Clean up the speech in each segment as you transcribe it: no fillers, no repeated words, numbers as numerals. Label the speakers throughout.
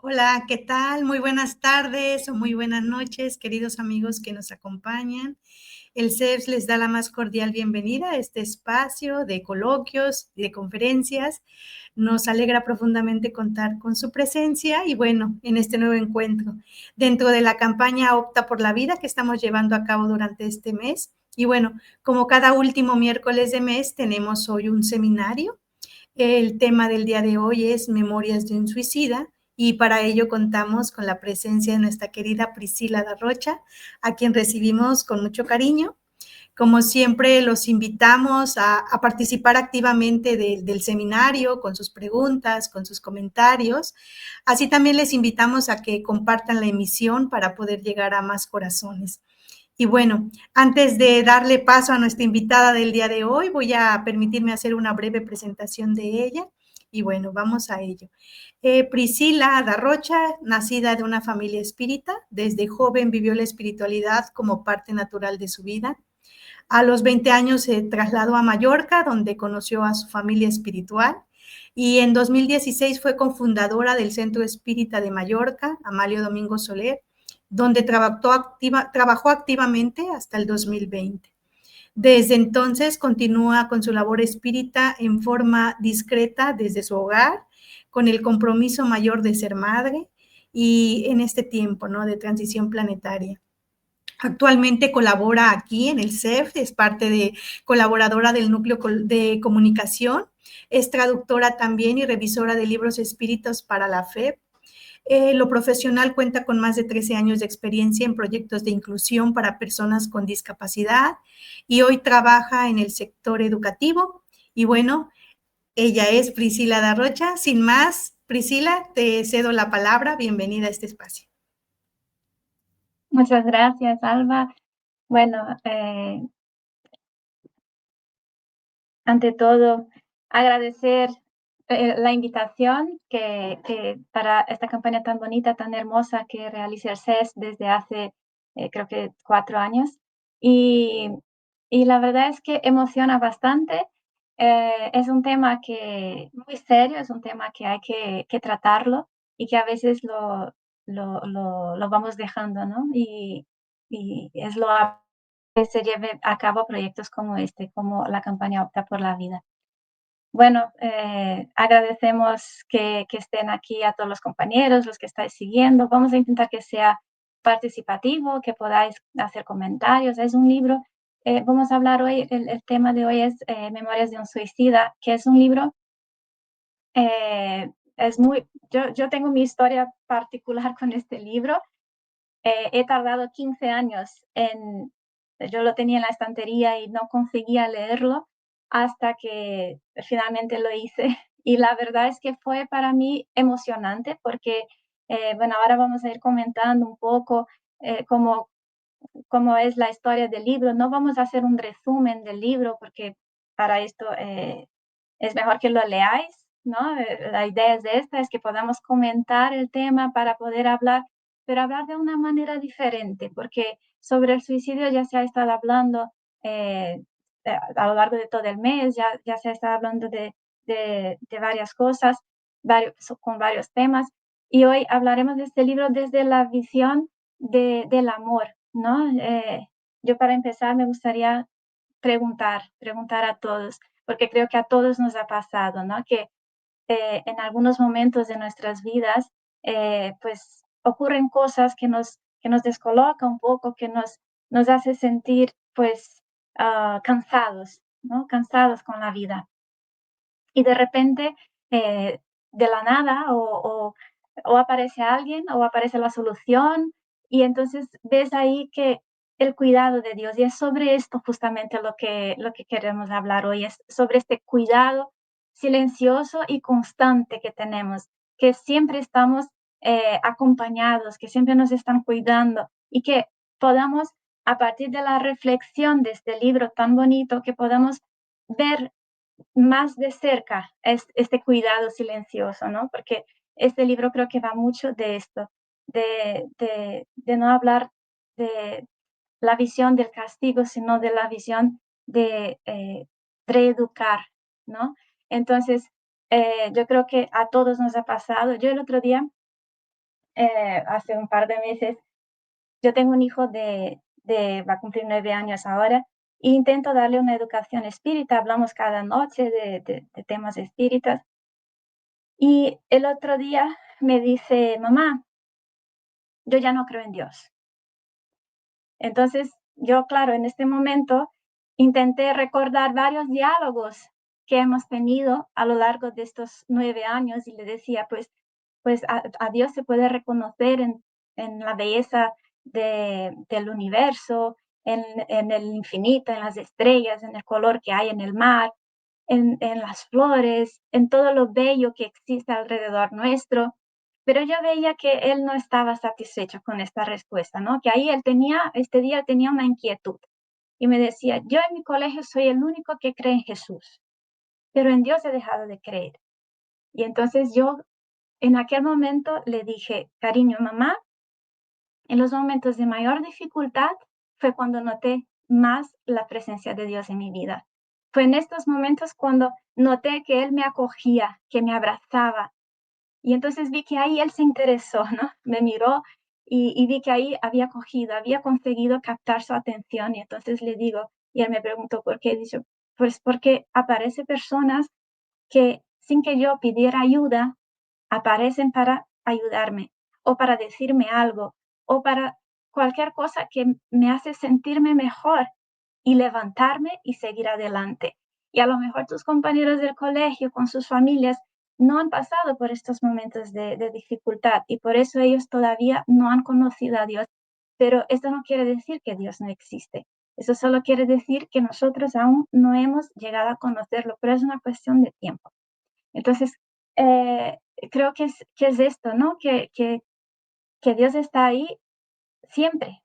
Speaker 1: Hola, ¿qué tal? Muy buenas tardes o muy buenas noches, queridos amigos que nos acompañan. El CEFS les da la más cordial bienvenida a este espacio de coloquios y de conferencias. Nos alegra profundamente contar con su presencia y bueno, en este nuevo encuentro, dentro de la campaña Opta por la Vida que estamos llevando a cabo durante este mes. Y bueno, como cada último miércoles de mes, tenemos hoy un seminario. El tema del día de hoy es Memorias de un suicida y para ello contamos con la presencia de nuestra querida Priscila da Rocha, a quien recibimos con mucho cariño. Como siempre, los invitamos a participar activamente del seminario con sus preguntas, con sus comentarios. Así también les invitamos a que compartan la emisión para poder llegar a más corazones. Y bueno, antes de darle paso a nuestra invitada del día de hoy, voy a permitirme hacer una breve presentación de ella. Y bueno, vamos a ello. Priscila Darrocha, nacida de una familia espírita, desde joven vivió la espiritualidad como parte natural de su vida. A los 20 años se trasladó a Mallorca, donde conoció a su familia espiritual. Y en 2016 fue cofundadora del Centro Espírita de Mallorca, Amalio Domingo Soler, donde trabajó activamente hasta el 2020. Desde entonces continúa con su labor espírita en forma discreta desde su hogar, con el compromiso mayor de ser madre y en este tiempo, ¿no?, de transición planetaria. Actualmente colabora aquí en el CEF, es parte de colaboradora del núcleo de comunicación, es traductora también y revisora de libros espíritas para la FEP. Lo profesional cuenta con más de 13 años de experiencia en proyectos de inclusión para personas con discapacidad y hoy trabaja en el sector educativo. Y bueno, ella es Priscila Darrocha. Sin más, Priscila, te cedo la palabra. Bienvenida a este espacio.
Speaker 2: Muchas gracias, Alba. Bueno, ante todo, agradecer la invitación que para esta campaña tan bonita, tan hermosa que realiza el CES desde hace, creo que 4 años. Y, y la verdad es que emociona bastante. Es un tema que muy serio, es un tema que hay que tratarlo y que a veces lo vamos dejando, ¿no? Y es lo que se lleve a cabo proyectos como este, como la campaña Opta por la Vida. Bueno, agradecemos que estén aquí a todos los compañeros, los que estáis siguiendo. Vamos a intentar que sea participativo, que podáis hacer comentarios. Es un libro, vamos a hablar hoy, el tema de hoy es Memorias de un suicida, que es un libro, es muy, yo tengo mi historia particular con este libro. He tardado 15 años yo lo tenía en la estantería y no conseguía leerlo hasta que finalmente lo hice. Y la verdad es que fue para mí emocionante porque, bueno, ahora vamos a ir comentando un poco cómo es la historia del libro. No vamos a hacer un resumen del libro porque para esto es mejor que lo leáis, ¿no? La idea es esta, es que podamos comentar el tema para poder hablar, pero hablar de una manera diferente, porque sobre el suicidio ya se ha estado hablando eh, a lo largo de todo el mes, ya se ha estado hablando de varias cosas, con varios temas, y hoy hablaremos de este libro desde la visión del amor, ¿no? Yo para empezar me gustaría preguntar a todos, porque creo que a todos nos ha pasado, ¿no? Que en algunos momentos de nuestras vidas, pues ocurren cosas que nos descoloca un poco, que nos hace sentir, pues, cansados, ¿no? Cansados con la vida. Y de repente, de la nada, o aparece alguien, o aparece la solución, y entonces ves ahí que el cuidado de Dios, y es sobre esto justamente lo que queremos hablar hoy, es sobre este cuidado silencioso y constante que tenemos, que siempre estamos, acompañados, que siempre nos están cuidando, y que podamos, a partir de la reflexión de este libro tan bonito, que podamos ver más de cerca este cuidado silencioso, ¿no? Porque este libro creo que va mucho de esto, de no hablar de la visión del castigo, sino de la visión de reeducar, ¿no? Entonces, yo creo que a todos nos ha pasado. Yo el otro día hace un par de meses. Yo tengo un hijo va a cumplir 9 años ahora, e intento darle una educación espírita, hablamos cada noche de temas espíritas. Y el otro día me dice, mamá, yo ya no creo en Dios. Entonces, yo, claro, en este momento intenté recordar varios diálogos que hemos tenido a lo largo de estos 9 años y le decía, pues a Dios se puede reconocer en la belleza del universo, en el infinito, en las estrellas, en el color que hay en el mar, en las flores, en todo lo bello que existe alrededor nuestro. Pero yo veía que él no estaba satisfecho con esta respuesta, ¿no? Que ahí este día él tenía una inquietud y me decía, yo en mi colegio soy el único que cree en Jesús, pero en Dios he dejado de creer. Y entonces yo en aquel momento le dije, cariño, mamá, en los momentos de mayor dificultad fue cuando noté más la presencia de Dios en mi vida. Fue en estos momentos cuando noté que Él me acogía, que me abrazaba. Y entonces vi que ahí Él se interesó, ¿no? Me miró y vi que ahí había conseguido captar su atención. Y entonces le digo, y él me preguntó por qué. Dice, pues porque aparecen personas que sin que yo pidiera ayuda, aparecen para ayudarme o para decirme algo o para cualquier cosa que me hace sentirme mejor y levantarme y seguir adelante. Y a lo mejor tus compañeros del colegio con sus familias no han pasado por estos momentos de dificultad y por eso ellos todavía no han conocido a Dios. Pero esto no quiere decir que Dios no existe. Eso solo quiere decir que nosotros aún no hemos llegado a conocerlo, pero es una cuestión de tiempo. Entonces, eh, creo que es esto, ¿no? Que Dios está ahí siempre,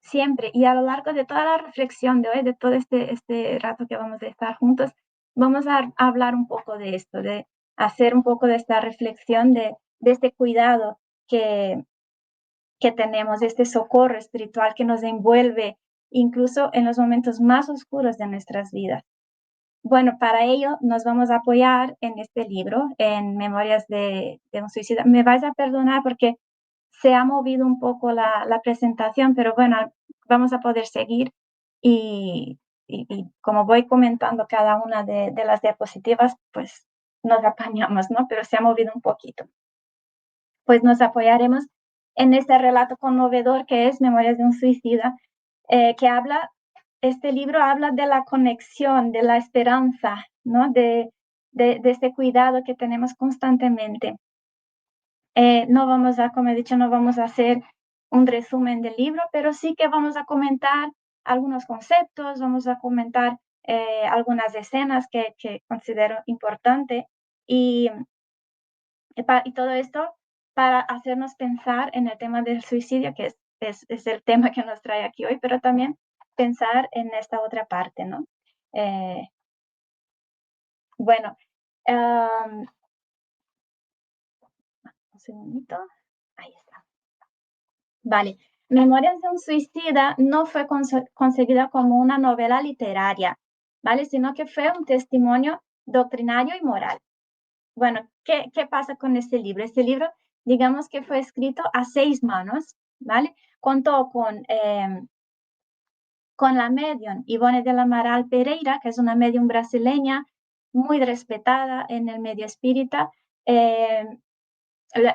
Speaker 2: siempre. Y a lo largo de toda la reflexión de hoy, de todo este rato que vamos a estar juntos, vamos a hablar un poco de esto, de hacer un poco de esta reflexión de este cuidado que, que tenemos, este socorro espiritual que nos envuelve incluso en los momentos más oscuros de nuestras vidas. Bueno, para ello nos vamos a apoyar en este libro, en Memorias de un suicida. Me vais a perdonar porque se ha movido un poco la presentación, pero bueno, vamos a poder seguir y como voy comentando cada una de las diapositivas, pues nos apañamos, ¿no? Pero se ha movido un poquito. Pues nos apoyaremos en este relato conmovedor que es Memorias de un suicida, que este libro habla de la conexión, de la esperanza, ¿no? De este cuidado que tenemos constantemente. No vamos a, como he dicho, no vamos a hacer un resumen del libro, pero sí que vamos a comentar algunos conceptos, vamos a comentar algunas escenas que considero importante y, y todo esto para hacernos pensar en el tema del suicidio, que es el tema que nos trae aquí hoy, pero también pensar en esta otra parte, ¿no? Eh, bueno, um, un segundito. Ahí está. Vale. Memorias de un suicida no fue concebida como una novela literaria, ¿vale? Sino que fue un testimonio doctrinario y moral. Bueno, ¿qué pasa con este libro? Este libro, digamos que fue escrito a 6 manos, ¿vale? Contó con la medium Ivone del Amaral Pereira, que es una medium brasileña muy respetada en el medio espírita.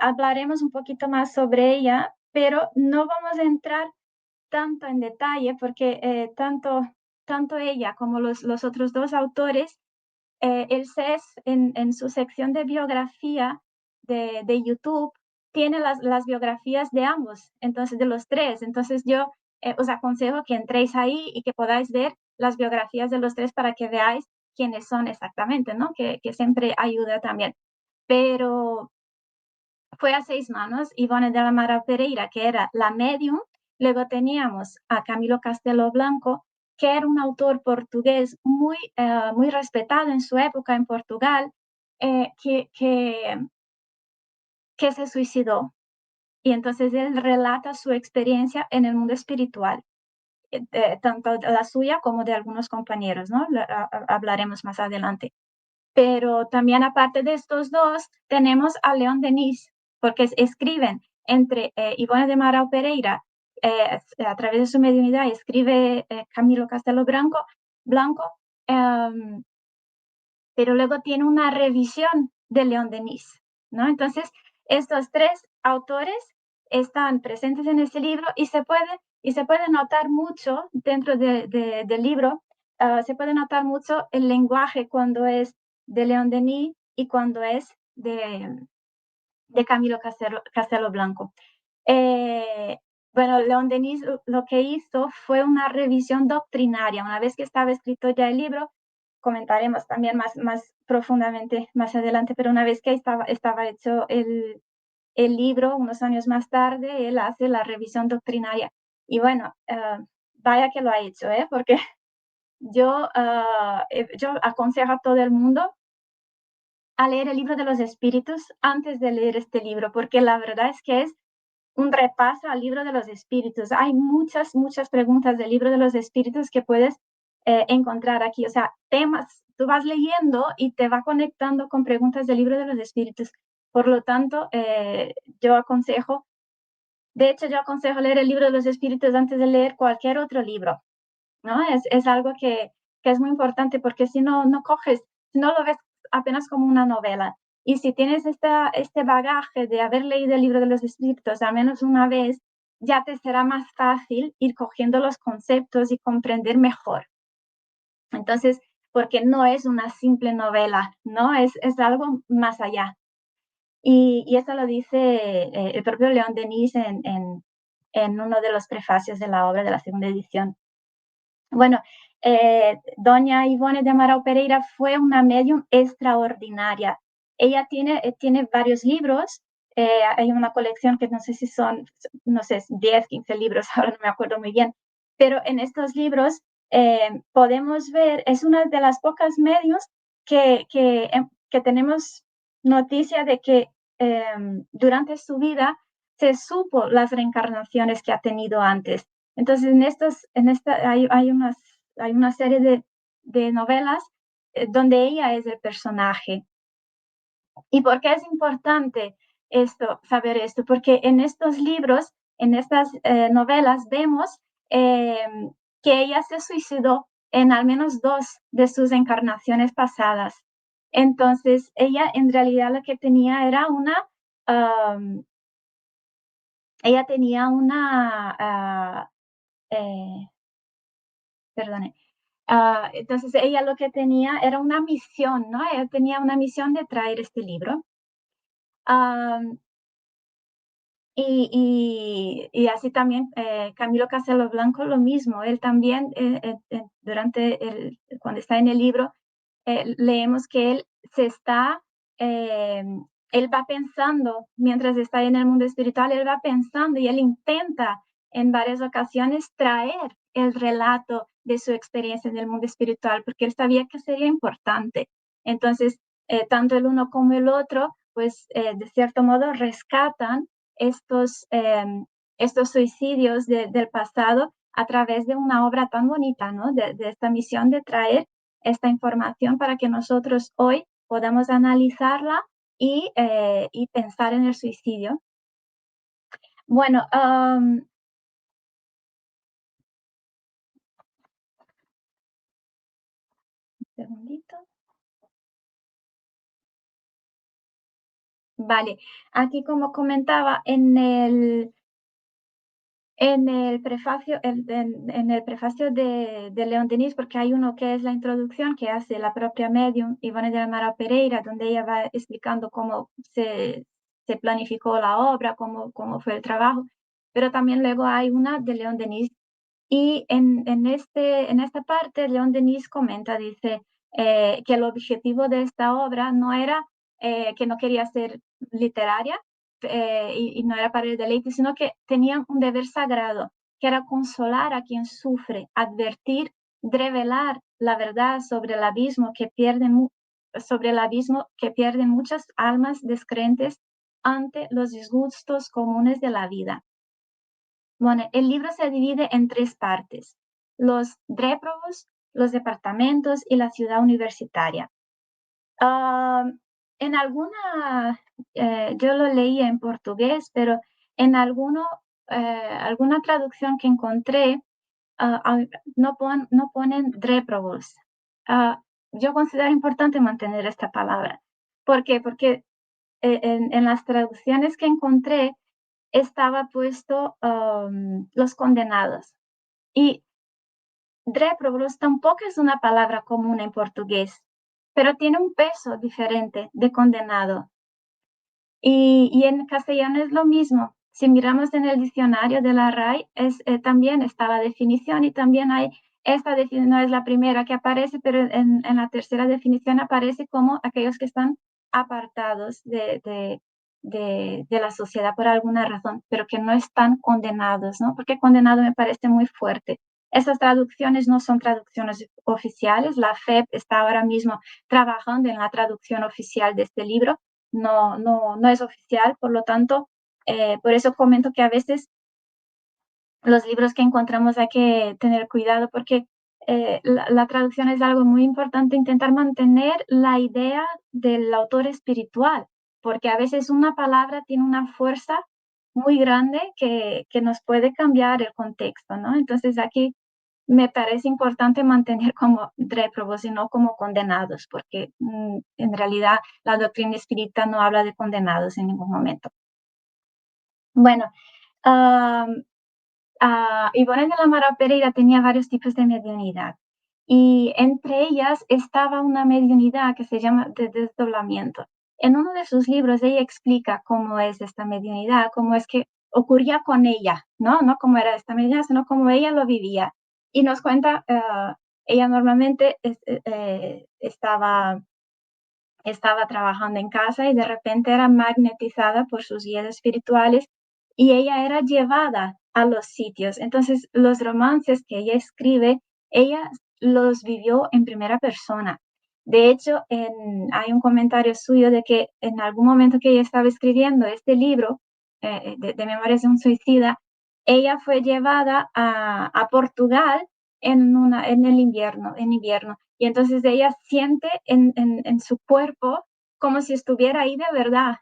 Speaker 2: Hablaremos un poquito más sobre ella, pero no vamos a entrar tanto en detalle porque tanto ella como los otros dos autores, el CES en su sección de biografía de YouTube tiene las biografías de ambos, entonces de los tres. Entonces yo os aconsejo que entréis ahí y que podáis ver las biografías de los tres para que veáis quiénes son exactamente, ¿no? Que siempre ayuda también. Pero fue a 6 manos Ivone de la Mara Pereira, que era la medium. Luego teníamos a Camilo Castelo Blanco, que era un autor portugués muy respetado en su época en Portugal, que se suicidó. Y entonces él relata su experiencia en el mundo espiritual, tanto la suya como de algunos compañeros, ¿no? Hablaremos más adelante. Pero también aparte de estos dos, tenemos a León Denis, porque escriben entre Ivone de Amaral Pereira, a través de su mediunidad, escribe Camilo Castelo Blanco, pero luego tiene una revisión de León Denis, ¿no? Entonces, estos tres autores están presentes en este libro y se puede notar mucho dentro del libro, se puede notar mucho el lenguaje cuando es de León Denis y cuando es de Camilo Castelo Blanco. Bueno, León Denis lo que hizo fue una revisión doctrinaria. Una vez que estaba escrito ya el libro, comentaremos también más profundamente más adelante, pero una vez que estaba hecho el libro, unos años más tarde, él hace la revisión doctrinaria. Y bueno, vaya que lo ha hecho, porque yo aconsejo a todo el mundo a leer el libro de los espíritus antes de leer este libro, porque la verdad es que es un repaso al libro de los espíritus. Hay muchas preguntas del libro de los espíritus que puedes encontrar aquí. O sea, temas, tú vas leyendo y te va conectando con preguntas del libro de los espíritus. Por lo tanto, yo aconsejo leer el libro de los espíritus antes de leer cualquier otro libro, ¿no? Es algo que es muy importante porque si no si no lo ves apenas como una novela. Y si tienes este bagaje de haber leído el libro de los espíritus al menos una vez, ya te será más fácil ir cogiendo los conceptos y comprender mejor. Entonces, porque no es una simple novela, ¿no? Es algo más allá. Y eso lo dice el propio León Denis en uno de los prefacios de la obra de la segunda edición. Bueno, doña Ivone de Amaral Pereira fue una medium extraordinaria. Ella tiene varios libros, hay una colección que no sé si son, no sé, 10, 15 libros, ahora no me acuerdo muy bien, pero en estos libros podemos ver, es una de las pocas medios que tenemos noticia de que durante su vida se supo las reencarnaciones que ha tenido antes. Entonces, hay una serie de novelas donde ella es el personaje. ¿Y por qué es importante saber esto? Porque en estos libros, en estas novelas, vemos eh, que ella se suicidó en al menos 2 de sus encarnaciones pasadas. Entonces, ella en realidad lo que tenía era ella tenía perdone. Entonces ella lo que tenía era una misión, ¿no? Ella tenía una misión de traer este libro. Y así también Camilo Castelo Blanco lo mismo. Él también, cuando está en el libro, leemos que eh, él va pensando, mientras está en el mundo espiritual, él va pensando y él intenta en varias ocasiones traer el relato de su experiencia en el mundo espiritual, porque él sabía que sería importante. Entonces, tanto el uno como el otro, pues de cierto modo rescatan estos suicidios del pasado a través de una obra tan bonita, ¿no? De esta misión de traer esta información para que nosotros hoy podamos analizarla y pensar en el suicidio. Bueno, un segundito. Vale, aquí como comentaba en el prefacio, en el prefacio de León Denis, porque hay uno que es la introducción que hace la propia medium Ivone de Amaral Pereira, donde ella va explicando cómo se planificó la obra, cómo fue el trabajo, pero también luego hay una de León Denis. Y en esta parte, León Denis comenta, dice que el objetivo de esta obra no era que no quería ser literaria, y no era para el deleite, sino que tenían un deber sagrado, que era consolar a quien sufre, advertir, revelar la verdad sobre el abismo que pierden muchas almas descrentes ante los disgustos comunes de la vida. Bueno, el libro se divide en 3 partes: los réprobos, los departamentos y la ciudad universitaria. En alguna, yo lo leía en portugués, pero En alguna traducción que encontré, no ponen réprobos. Yo considero importante mantener esta palabra. ¿Por qué? Porque en las traducciones que encontré estaba puesto los condenados. Y réprobos tampoco es una palabra común en portugués, pero tiene un peso diferente de condenado. Y en castellano es lo mismo. Si miramos en el diccionario de la RAI, también está la definición y también hay, esta definición no es la primera que aparece, pero en la tercera definición aparece como aquellos que están apartados de la sociedad por alguna razón, pero que no están condenados, ¿no? Porque condenado me parece muy fuerte. Esas traducciones no son traducciones oficiales. La FEP está ahora mismo trabajando en la traducción oficial de este libro, no es oficial, por lo tanto, por eso comento que a veces los libros que encontramos hay que tener cuidado porque la traducción es algo muy importante, intentar mantener la idea del autor espiritual, porque a veces una palabra tiene una fuerza muy grande que nos puede cambiar el contexto, ¿no? Entonces aquí me parece importante mantener como réprobos y no como condenados, porque en realidad la doctrina espírita no habla de condenados en ningún momento. Bueno, Ivonne de la Mara Pereira tenía varios tipos de mediunidad y entre ellas estaba una mediunidad que se llama de desdoblamiento. En uno de sus libros ella explica cómo es esta mediunidad, cómo es que ocurría con ella, ¿no? No cómo era esta mediunidad, sino cómo ella lo vivía. Y nos cuenta, ella normalmente estaba trabajando en casa y de repente era magnetizada por sus guías espirituales y ella era llevada a los sitios. Entonces, los romances que ella escribe, ella los vivió en primera persona. De hecho, hay un comentario suyo de que en algún momento que ella estaba escribiendo este libro de Memorias de un Suicida, ella fue llevada a Portugal en el invierno. Y entonces ella siente en su cuerpo como si estuviera ahí de verdad,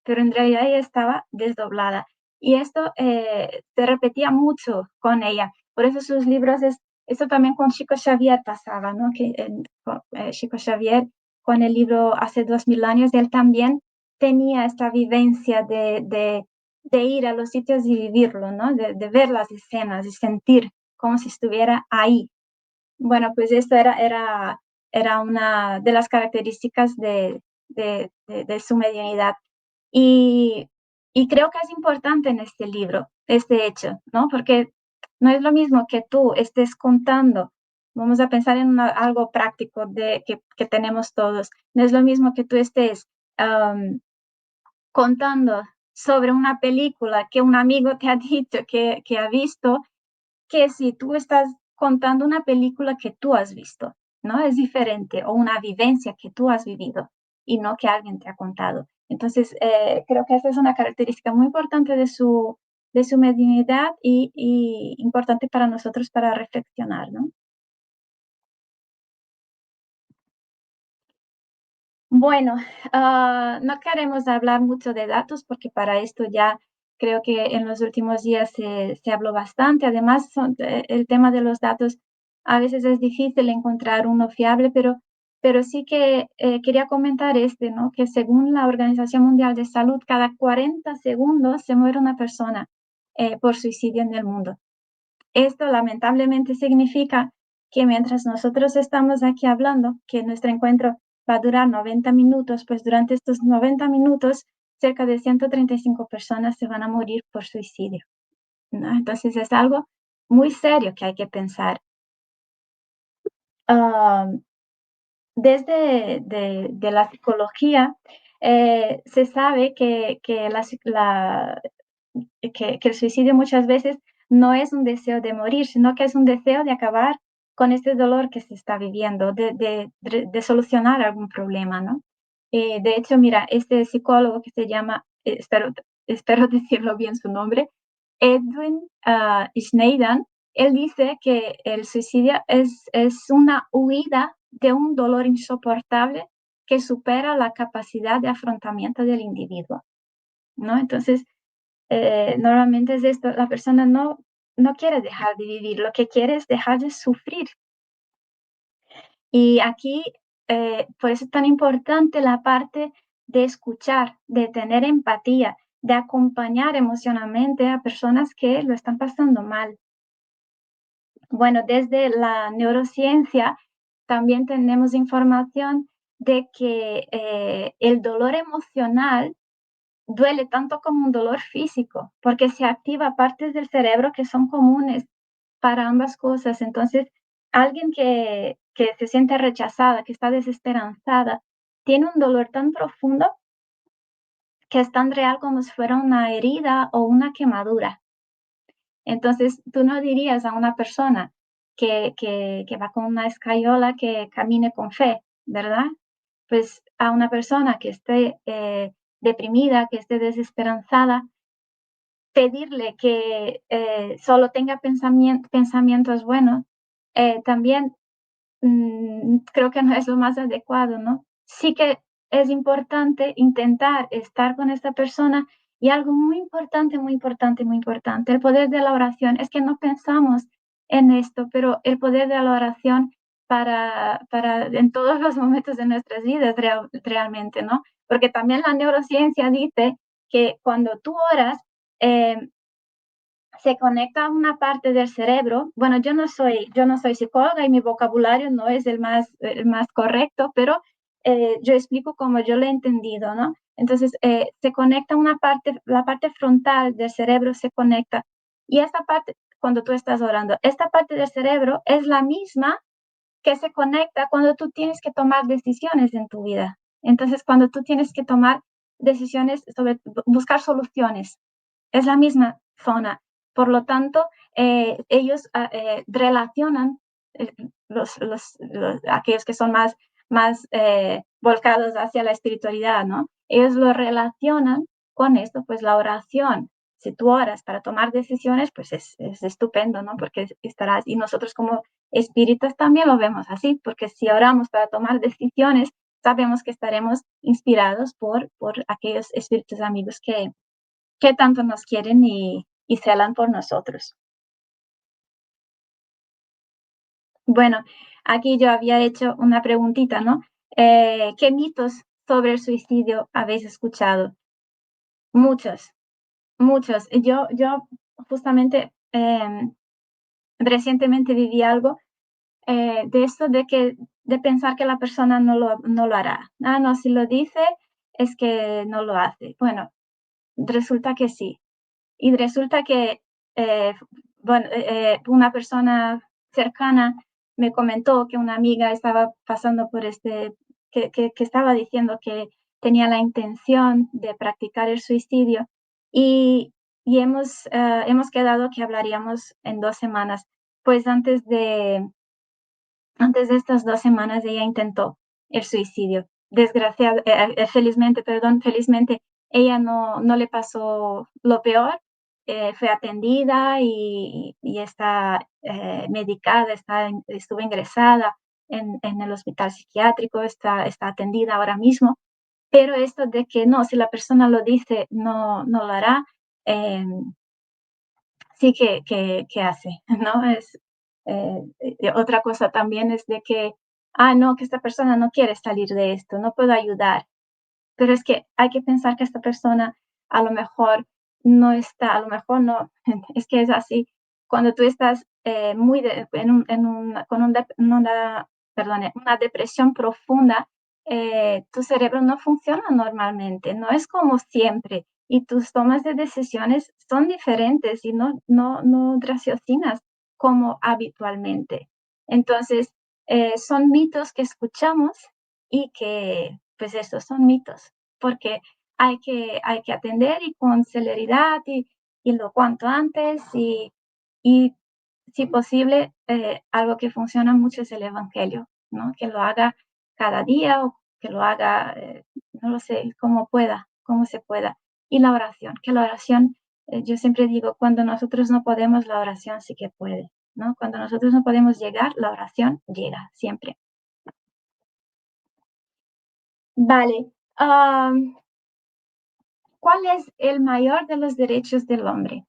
Speaker 2: pero en realidad ella estaba desdoblada. Y esto se repetía mucho con ella. Por eso sus libros, eso también con Chico Xavier pasaba, ¿no? Que Chico Xavier, con el libro Hace 2000 años, él también tenía esta vivencia de ir a los sitios y vivirlo, ¿no? De ver las escenas y sentir como si estuviera ahí. Bueno, pues esto era una de las características de su mediunidad. Y, y creo que es importante en este libro, este hecho, ¿no? Porque no es lo mismo que tú estés contando, vamos a pensar en algo práctico que tenemos todos, no es lo mismo que tú estés contando sobre una película que un amigo te ha dicho que ha visto, que si tú estás contando una película que tú has visto, ¿no? Es diferente, o una vivencia que tú has vivido y no que alguien te ha contado. Entonces, creo que esa es una característica muy importante de su mediunidad y importante para nosotros para reflexionar, ¿no? Bueno, no queremos hablar mucho de datos porque para esto ya creo que en los últimos días se habló bastante. Además, el tema de los datos a veces es difícil encontrar uno fiable, pero sí que quería comentar ¿no? Que según la Organización Mundial de Salud, cada 40 segundos se muere una persona por suicidio en el mundo. Esto lamentablemente significa que mientras nosotros estamos aquí hablando, que nuestro encuentro va a durar 90 minutos, pues durante estos 90 minutos cerca de 135 personas se van a morir por suicidio, ¿no? Entonces es algo muy serio que hay que pensar. Desde la psicología se sabe que el suicidio muchas veces no es un deseo de morir, sino que es un deseo de acabar con este dolor que se está viviendo, de solucionar algún problema, ¿no? De hecho, mira, este psicólogo que se llama, espero decirlo bien su nombre, Edwin Schneider, él dice que el suicidio es una huida de un dolor insoportable que supera la capacidad de afrontamiento del individuo, ¿no? Entonces, normalmente es esto, la persona no quiere dejar de vivir, lo que quiere es dejar de sufrir. Y aquí, por eso es tan importante la parte de escuchar, de tener empatía, de acompañar emocionalmente a personas que lo están pasando mal. Bueno, desde la neurociencia también tenemos información de que el dolor emocional duele tanto como un dolor físico, porque se activa partes del cerebro que son comunes para ambas cosas. Entonces, alguien que se siente rechazada, que está desesperanzada, tiene un dolor tan profundo que es tan real como si fuera una herida o una quemadura. Entonces, tú no dirías a una persona que va con una escayola que camine con fe, ¿verdad? Pues a una persona que esté deprimida, que esté desesperanzada, pedirle que solo tenga pensamientos buenos, también creo que no es lo más adecuado, ¿no? Sí que es importante intentar estar con esta persona y algo muy importante, muy importante, muy importante, el poder de la oración. Es que no pensamos en esto, pero el poder de la oración para en todos los momentos de nuestras vidas realmente, ¿no? Porque también la neurociencia dice que cuando tú oras, eh, se conecta a una parte del cerebro. Bueno, yo no soy psicóloga y mi vocabulario no es el más correcto, pero yo explico como yo lo he entendido, ¿no? Entonces, se conecta una parte, la parte frontal del cerebro se conecta. Y esta parte, cuando tú estás orando, esta parte del cerebro es la misma que se conecta cuando tú tienes que tomar decisiones en tu vida. Entonces, cuando tú tienes que tomar decisiones sobre buscar soluciones, es la misma zona. Por lo tanto, ellos relacionan, eh, aquellos que son más volcados hacia la espiritualidad, ¿no? Ellos lo relacionan con esto, pues la oración. Si tú oras para tomar decisiones, pues es estupendo, ¿no? Porque estarás, y nosotros como espíritas también lo vemos así, porque si oramos para tomar decisiones, sabemos que estaremos inspirados por aquellos espíritus amigos que tanto nos quieren y celan por nosotros. Bueno, aquí yo había hecho una preguntita, ¿no? ¿Qué mitos sobre el suicidio habéis escuchado? Muchos, muchos. Yo justamente recientemente viví algo de esto de pensar que la persona no lo hará. Ah, no, si lo dice es que no lo hace. Bueno, resulta que sí. Y resulta que, eh, bueno, una persona cercana me comentó que una amiga estaba pasando por que estaba diciendo que tenía la intención de practicar el suicidio y, y hemos quedado que hablaríamos en 2 semanas. Pues antes de estas 2 semanas ella intentó el suicidio. Felizmente, ella no le pasó lo peor, fue atendida y está medicada, estuvo ingresada en el hospital psiquiátrico, está atendida ahora mismo, pero esto de que no, si la persona lo dice, no lo hará, em, sí que hace, ¿no? Otra cosa también es de que, no, que esta persona no quiere salir de esto, no puedo ayudar. Pero es que hay que pensar que esta persona a lo mejor no está, a lo mejor no, es que es así. Cuando tú estás muy en con una depresión profunda, tu cerebro no funciona normalmente, no es como siempre y tus tomas de decisiones son diferentes y no raciocinas como habitualmente. Entonces, son mitos que escuchamos y que, pues, estos son mitos, porque hay que atender y con celeridad y lo cuanto antes y si posible, algo que funciona mucho es el evangelio, ¿no? Que lo haga cada día o que lo haga, no lo sé, como pueda, como se pueda. Y la oración, que la oración, yo siempre digo, cuando nosotros no podemos, la oración sí que puede, ¿no? Cuando nosotros no podemos llegar, la oración llega siempre. Vale, ¿cuál es el mayor de los derechos del hombre?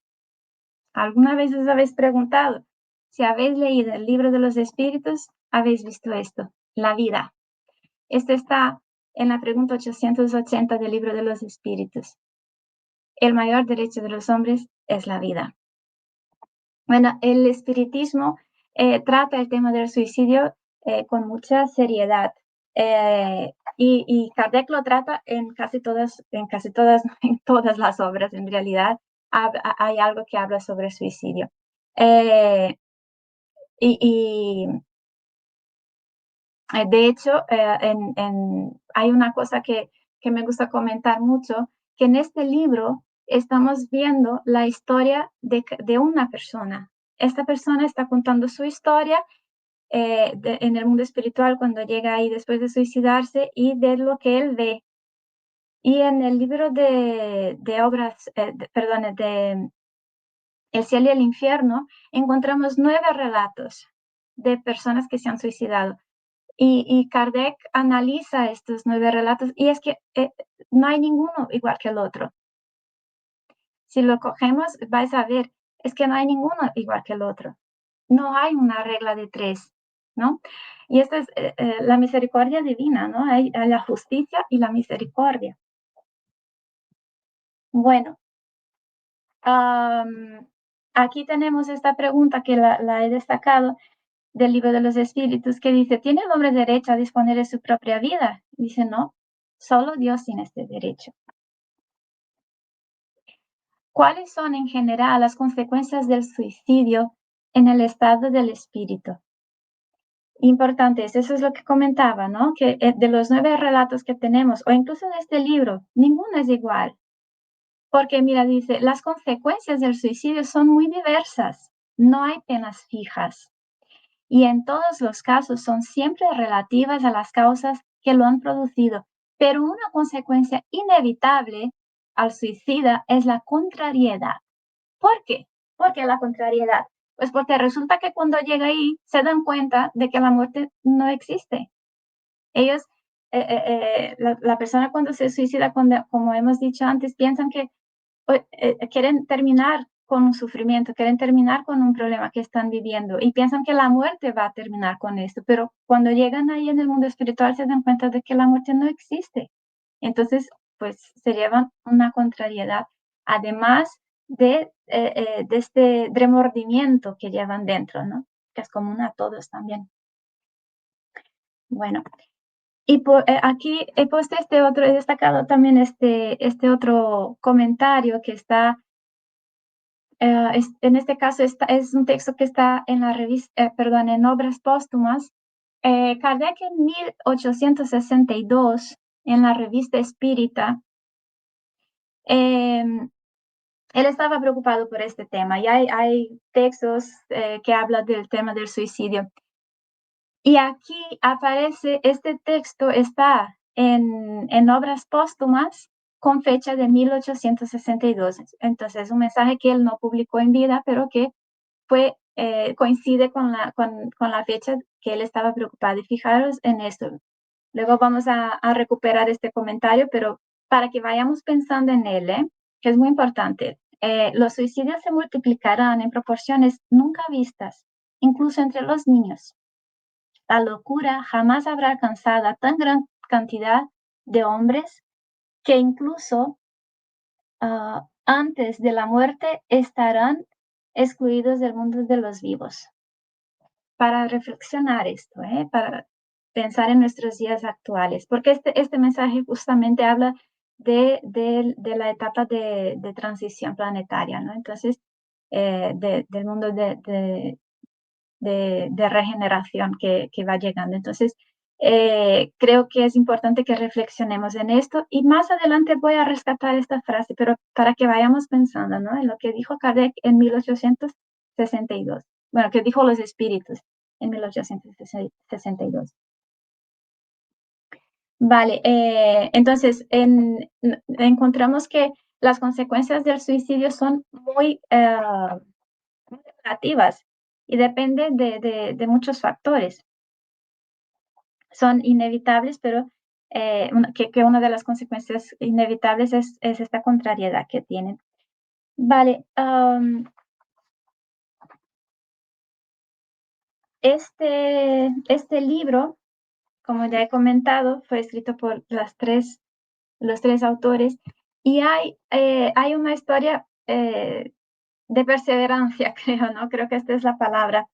Speaker 2: ¿Alguna vez os habéis preguntado? Si habéis leído el libro de los espíritus, habéis visto esto, la vida. Esto está en la pregunta 880 del libro de los espíritus. El mayor derecho de los hombres es la vida. Bueno, el espiritismo trata el tema del suicidio con mucha seriedad. Y Kardec lo trata en casi todas, en todas las obras, en realidad, hay algo que habla sobre el suicidio. Y de hecho, hay una cosa que me gusta comentar mucho, que en este libro estamos viendo la historia de una persona. Esta persona está contando su historia en el mundo espiritual cuando llega ahí después de suicidarse y de lo que él ve. Y en el libro de obras, perdón, de El cielo y el infierno, encontramos 9 relatos de personas que se han suicidado. Y Kardec analiza estos 9 relatos y es que no hay ninguno igual que el otro. Si lo cogemos, vais a ver, es que no hay ninguno igual que el otro. No hay una regla de 3, ¿no? Y esta es la misericordia divina, ¿no? Hay la justicia y la misericordia. Bueno, aquí tenemos esta pregunta que la he destacado del libro de los espíritus, que dice, ¿tiene el hombre derecho a disponer de su propia vida? Dice, no, solo Dios tiene este derecho. ¿Cuáles son en general las consecuencias del suicidio en el estado del espíritu? Importantes, eso es lo que comentaba, ¿no? Que de los 9 relatos que tenemos, o incluso de este libro, ninguno es igual. Porque mira, dice, las consecuencias del suicidio son muy diversas, no hay penas fijas. Y en todos los casos son siempre relativas a las causas que lo han producido, pero una consecuencia inevitable al suicida es la contrariedad. ¿Por qué? ¿Por qué la contrariedad? Pues porque resulta que cuando llega ahí se dan cuenta de que la muerte no existe. Ellos, la persona cuando se suicida, como hemos dicho antes, piensan que quieren terminar con un sufrimiento, quieren terminar con un problema que están viviendo y piensan que la muerte va a terminar con esto, pero cuando llegan ahí en el mundo espiritual se dan cuenta de que la muerte no existe. Entonces, pues se llevan una contrariedad, además de este remordimiento que llevan dentro, ¿no? Que es común a todos también. Bueno, y aquí he puesto he destacado también este otro comentario que está en este caso es un texto que está en la revista, perdón, en Obras Póstumas. Kardec en 1862, en la revista Espírita, él estaba preocupado por este tema y hay textos que hablan del tema del suicidio. Y aquí aparece, este texto está en Obras Póstumas con fecha de 1862. Entonces, es un mensaje que él no publicó en vida, pero que coincide con la fecha que él estaba preocupado. Y fijaros en esto. Luego vamos a recuperar este comentario, pero para que vayamos pensando en él, que es muy importante. Los suicidios se multiplicarán en proporciones nunca vistas, incluso entre los niños. La locura jamás habrá alcanzado a tan gran cantidad de hombres que incluso antes de la muerte estarán excluidos del mundo de los vivos. Para reflexionar esto, para pensar en nuestros días actuales, porque este mensaje justamente habla de la etapa de transición planetaria, ¿no? Entonces, del mundo de regeneración que va llegando. Entonces, creo que es importante que reflexionemos en esto y más adelante voy a rescatar esta frase, pero para que vayamos pensando, ¿no? En lo que dijo Kardec en 1862. Bueno, que dijo los espíritus en 1862. Vale, entonces encontramos que las consecuencias del suicidio son muy relativas y depende de muchos factores. Son inevitables, pero que una de las consecuencias inevitables es esta contrariedad que tienen. Vale, este libro, como ya he comentado, fue escrito por los tres autores y hay una historia de perseverancia, creo, ¿no? Creo que esta es la palabra.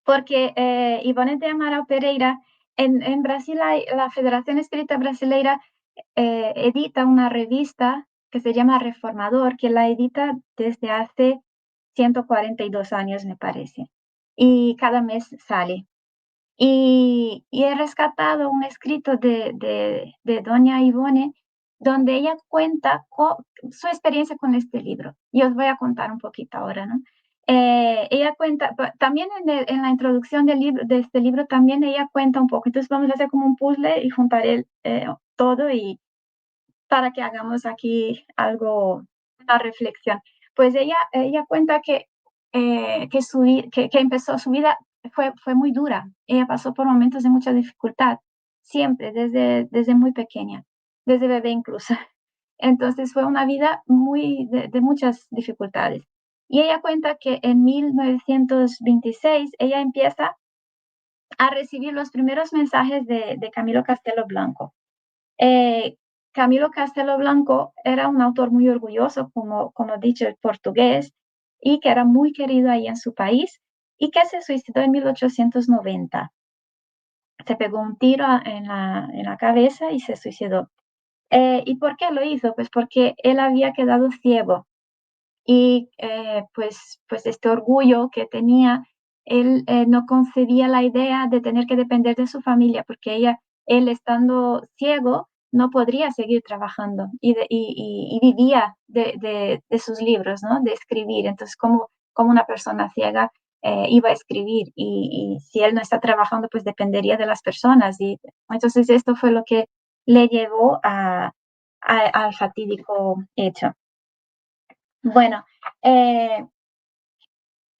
Speaker 2: Porque Ivone de Amaral Pereira, en Brasil la Federación Espírita Brasileira edita una revista que se llama Reformador, que la edita desde hace 142 años, me parece, y cada mes sale. Y he rescatado un escrito de doña Ivone, donde ella cuenta su experiencia con este libro. Y os voy a contar un poquito ahora, ¿no? Ella cuenta, también en la introducción de este libro, también ella cuenta un poco. Entonces vamos a hacer como un puzzle y juntar todo y para que hagamos aquí algo, una reflexión. Pues ella cuenta que empezó su vida fue muy dura. Ella pasó por momentos de mucha dificultad, siempre, desde muy pequeña, desde bebé incluso. Entonces fue una vida de muchas dificultades. Y ella cuenta que en 1926 ella empieza a recibir los primeros mensajes de Camilo Castelo Blanco. Eh, Camilo Castelo Blanco era un autor muy orgulloso, como dicho, el portugués, y que era muy querido ahí en su país, y que se suicidó en 1890. Se pegó un tiro en la cabeza y se suicidó. ¿Y por qué lo hizo? Pues porque él había quedado ciego y pues este orgullo que tenía, él no concebía la idea de tener que depender de su familia, porque él estando ciego no podría seguir trabajando y vivía de sus libros, ¿no? De escribir. Entonces, como una persona ciega iba a escribir y si él no está trabajando, pues dependería de las personas. Y entonces esto fue lo que le llevó al fatídico hecho. Bueno, eh,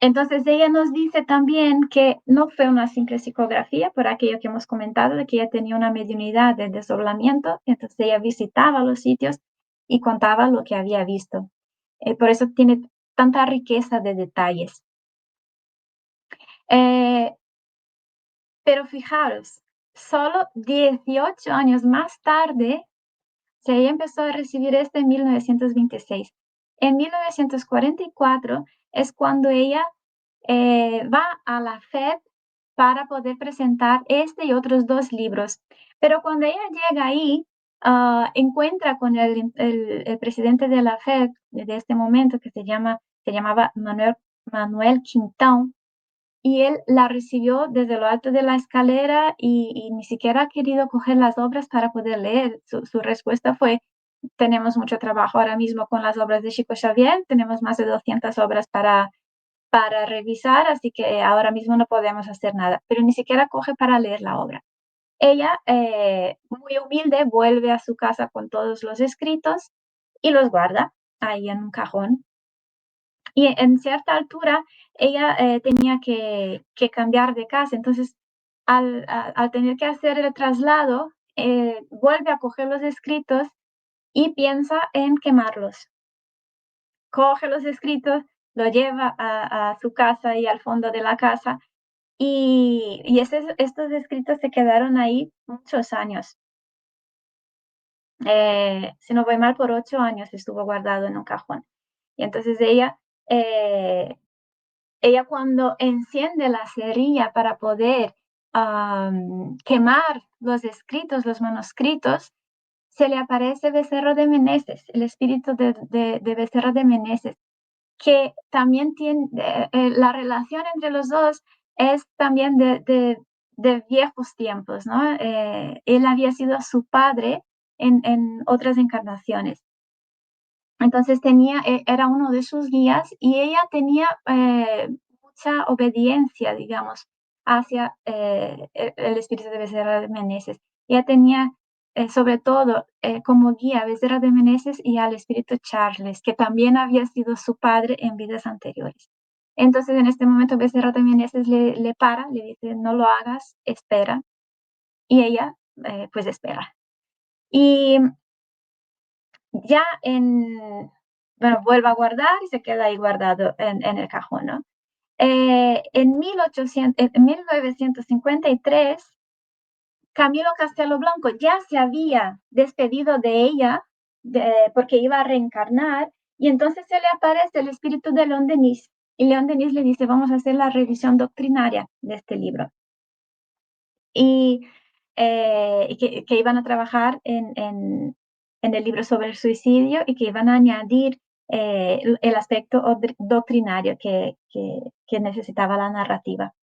Speaker 2: entonces ella nos dice también que no fue una simple psicografía, por aquello que hemos comentado, de que ella tenía una mediunidad de desdoblamiento, entonces ella visitaba los sitios y contaba lo que había visto. Por eso tiene tanta riqueza de detalles. Eh, pero fijaros, solo 18 años más tarde, ella empezó a recibir esto en 1926. En 1944 es cuando ella va a la FED para poder presentar este y otros dos libros. Pero cuando ella llega ahí, encuentra con el presidente de la FED de este momento, que se llamaba Manuel Quintão, y él la recibió desde lo alto de la escalera y ni siquiera ha querido coger las obras para poder leer. Su respuesta fue: tenemos mucho trabajo ahora mismo con las obras de Chico Xavier, tenemos más de 200 obras para revisar, así que ahora mismo no podemos hacer nada, pero ni siquiera coge para leer la obra. Ella, muy humilde, vuelve a su casa con todos los escritos y los guarda ahí en un cajón. Y en cierta altura ella tenía que cambiar de casa, entonces al tener que hacer el traslado, vuelve a coger los escritos y piensa en quemarlos. Coge los escritos, lo lleva a su casa y al fondo de la casa y estos escritos se quedaron ahí muchos años. Si no voy mal, por 8 años estuvo guardado en un cajón. Y entonces ella cuando enciende la cerilla para poder quemar los escritos, los manuscritos, se le aparece Becerra de Meneses, el espíritu de Becerra de Meneses, que también tiene, la relación entre los dos es también de viejos tiempos, ¿no? Él había sido su padre en otras encarnaciones. Entonces era uno de sus guías y ella tenía mucha obediencia, digamos, hacia el espíritu de Becerra de Meneses. Ella tenía sobre todo como guía a Becerra de Meneses y al espíritu Charles, que también había sido su padre en vidas anteriores. Entonces en este momento Becerra de Meneses le para, le dice: no lo hagas, espera. Y ella pues espera. Y ya bueno, vuelvo a guardar y se queda ahí guardado en el cajón, ¿no? En 1953, Camilo Castelo Blanco ya se había despedido de ella porque iba a reencarnar, y entonces se le aparece el espíritu de León Denis, y León Denis le dice, vamos a hacer la revisión doctrinaria de este libro. Y que iban a trabajar en el libro sobre el suicidio, y que iban a añadir el aspecto doctrinario que necesitaba la narrativa.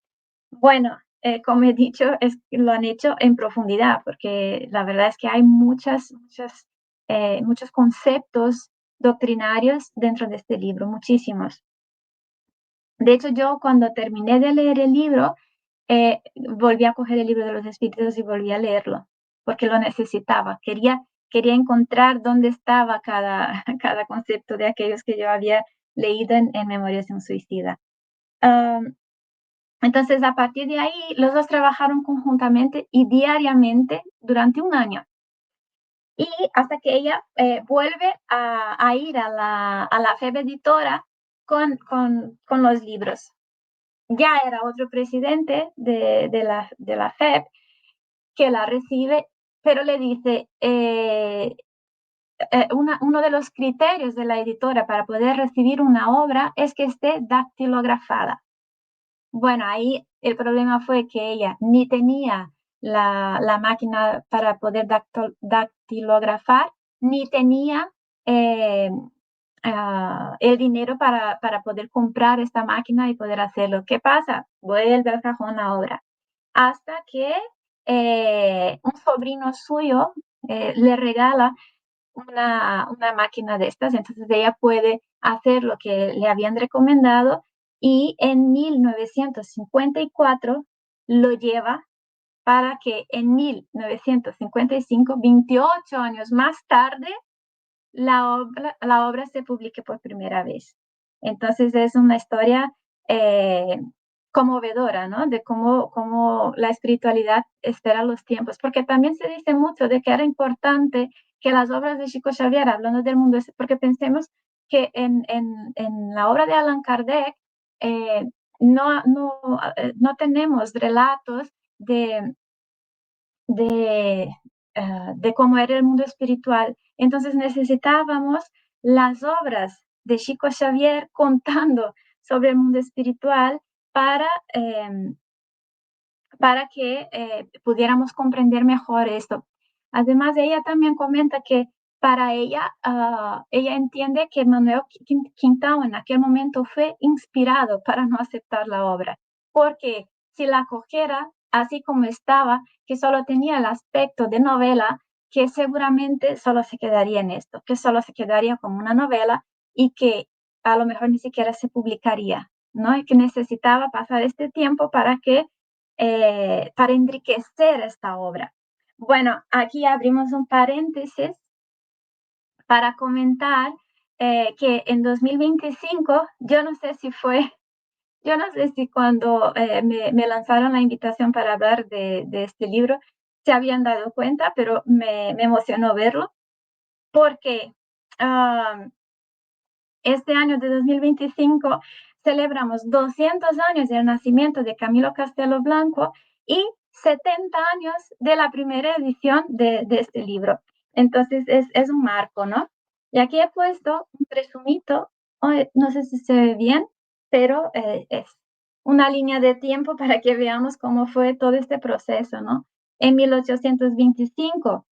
Speaker 2: Bueno, como he dicho, lo han hecho en profundidad, porque la verdad es que hay muchos conceptos doctrinarios dentro de este libro, muchísimos. De hecho, yo cuando terminé de leer el libro, volví a coger el libro de los espíritus y volví a leerlo, porque lo necesitaba. Quería encontrar dónde estaba cada concepto de aquellos que yo había leído en Memorias de un Suicida. Entonces, a partir de ahí, los dos trabajaron conjuntamente y diariamente durante un año. Y hasta que ella vuelve a ir a la FEB editora con los libros. Ya era otro presidente de la FEB que la recibe, pero le dice, uno de los criterios de la editora para poder recibir una obra es que esté dactilografada. Bueno, ahí el problema fue que ella ni tenía la máquina para poder dactilografar, ni tenía el dinero para poder comprar esta máquina y poder hacerlo. ¿Qué pasa? Vuelve al cajón ahora. Hasta que un sobrino suyo le regala una máquina de estas, entonces ella puede hacer lo que le habían recomendado, y en 1954 lo lleva para que en 1955, 28 años más tarde, la obra se publique por primera vez. Entonces es una historia conmovedora, ¿no? De cómo la espiritualidad espera los tiempos, porque también se dice mucho de que era importante que las obras de Chico Xavier, hablando del mundo, porque pensemos que en la obra de Allan Kardec no tenemos relatos de, de cómo era el mundo espiritual. Entonces necesitábamos las obras de Chico Xavier contando sobre el mundo espiritual para que pudiéramos comprender mejor esto. Además, ella también comenta que para ella, ella entiende que Manuel Quintão en aquel momento fue inspirado para no aceptar la obra, porque si la cogiera así como estaba, que solo tenía el aspecto de novela, que seguramente solo se quedaría en esto, que solo se quedaría como una novela y que a lo mejor ni siquiera se publicaría, ¿no? Y que necesitaba pasar este tiempo para enriquecer esta obra. Bueno, aquí abrimos un paréntesis para comentar que en 2025, yo no sé si cuando me lanzaron la invitación para hablar de este libro se habían dado cuenta, pero me emocionó verlo, porque este año de 2025 celebramos 200 años del nacimiento de Camilo Castelo Blanco y 70 años de la primera edición de este libro. Entonces es un marco, ¿no? Y aquí he puesto un resumito, no sé si se ve bien, pero es una línea de tiempo para que veamos cómo fue todo este proceso, ¿no? En 1825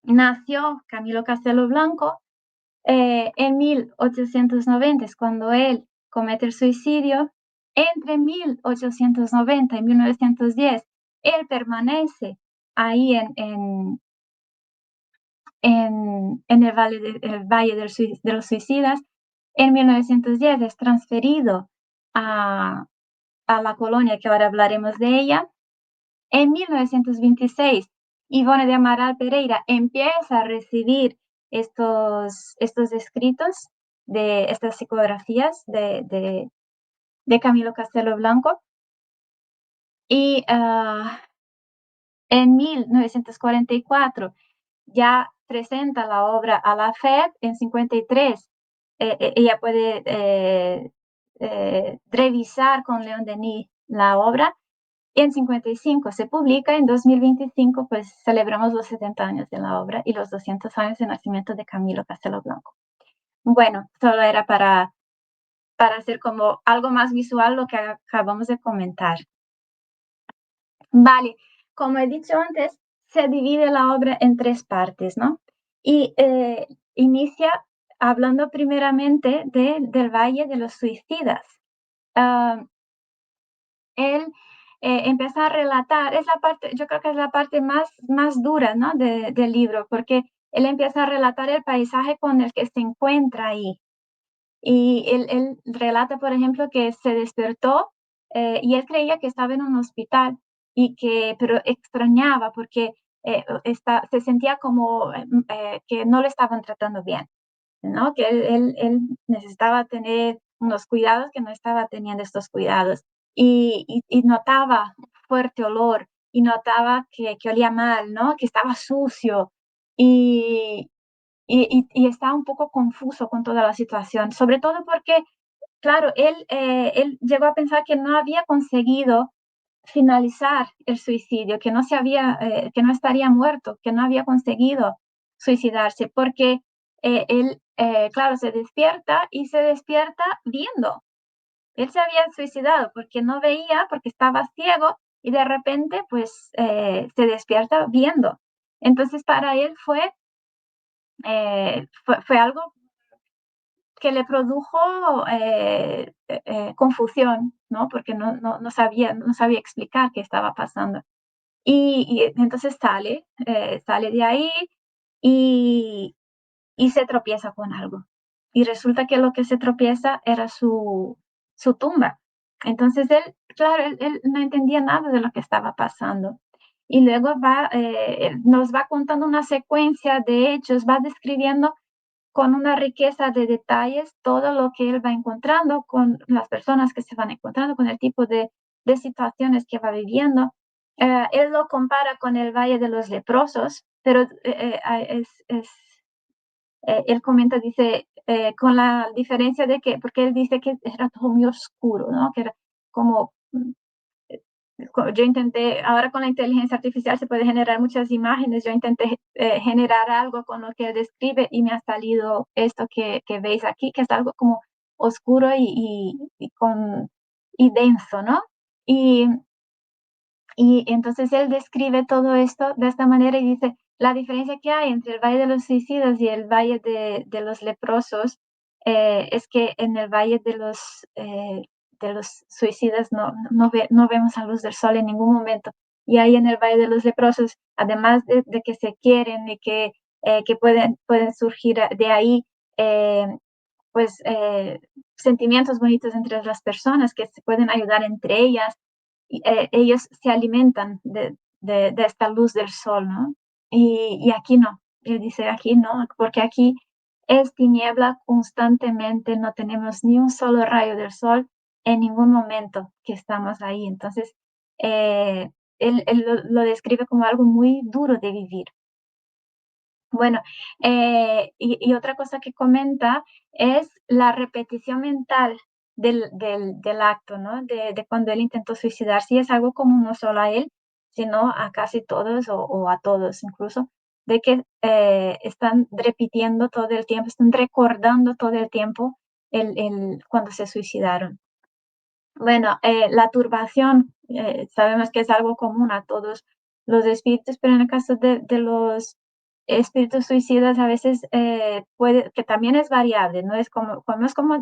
Speaker 2: nació Camilo Castelo Blanco. En 1890 es cuando él comete el suicidio. Entre 1890 y 1910, él permanece ahí en el Valle de los Suicidas. En 1910 es transferido a la colonia, que ahora hablaremos de ella. En 1926, Ivone de Amaral Pereira empieza a recibir estos escritos de estas psicografías de Camilo Castelo Blanco, y En 1944 ya presenta la obra a la FED. En 53 ella puede revisar con León Denis la obra. En 55 se publica. En 2025 pues celebramos los 70 años de la obra y los 200 años de nacimiento de Camilo Castelo Blanco. Bueno, solo era para hacer como algo más visual lo que acabamos de comentar. Vale, como he dicho antes, se divide la obra en tres partes, ¿no? Y inicia hablando primeramente del Valle de los Suicidas. Él empieza a relatar, es la parte, yo creo que es la parte más dura, ¿no? Del libro, porque él empieza a relatar el paisaje con el que se encuentra ahí. Y él relata, por ejemplo, que se despertó y él creía que estaba en un hospital, pero extrañaba porque se sentía como que no lo estaban tratando bien, ¿no? Que él necesitaba tener unos cuidados, que no estaba teniendo estos cuidados. Y notaba fuerte olor, y notaba que olía mal, ¿no? Que estaba sucio. Y, y está un poco confuso con toda la situación, sobre todo porque, claro, él llegó a pensar que no había conseguido finalizar el suicidio, que no estaría muerto, que no había conseguido suicidarse, porque él, claro, se despierta y se despierta viendo. Él se había suicidado porque no veía, porque estaba ciego y de repente pues se despierta viendo. Entonces para él fue algo que le produjo confusión, ¿no? Porque no sabía explicar qué estaba pasando. Y entonces sale de ahí y, y se tropieza con algo. Y resulta que lo que se tropieza era su tumba. Entonces él, claro, él no entendía nada de lo que estaba pasando. Y luego nos va contando una secuencia de hechos, va describiendo con una riqueza de detalles todo lo que él va encontrando, con las personas que se van encontrando, con el tipo de situaciones que va viviendo. Él lo compara con el Valle de los Leprosos, pero él comenta, dice, con la diferencia de que, porque él dice que era todo muy oscuro, ¿no? Que era como yo intenté, ahora con la inteligencia artificial se puede generar muchas imágenes, yo intenté generar algo con lo que él describe y me ha salido esto que veis aquí, que es algo como oscuro y denso, ¿no? Y, y entonces él describe todo esto de esta manera y dice, la diferencia que hay entre el Valle de los Suicidas y el Valle de los Leprosos es que en el Valle de los Suicidas no vemos la luz del sol en ningún momento. Y ahí en el Valle de los Leprosos, además de que se quieren y que pueden surgir de ahí, eh, pues sentimientos bonitos entre las personas que se pueden ayudar entre ellas, ellos se alimentan de esta luz del sol, ¿no? Y aquí no, él dice aquí no, porque aquí es tiniebla constantemente, no tenemos ni un solo rayo del sol en ningún momento que estamos ahí. Entonces, eh, él lo describe como algo muy duro de vivir. Bueno, y otra cosa que comenta es la repetición mental del acto, ¿no? De cuando él intentó suicidarse, y es algo común no solo a él, sino a casi todos o a todos incluso, de que están repitiendo todo el tiempo, están recordando todo el tiempo cuando se suicidaron. Bueno, la turbación, sabemos que es algo común a todos los espíritus, pero en el caso de los espíritus suicidas a veces que también es variable, no es como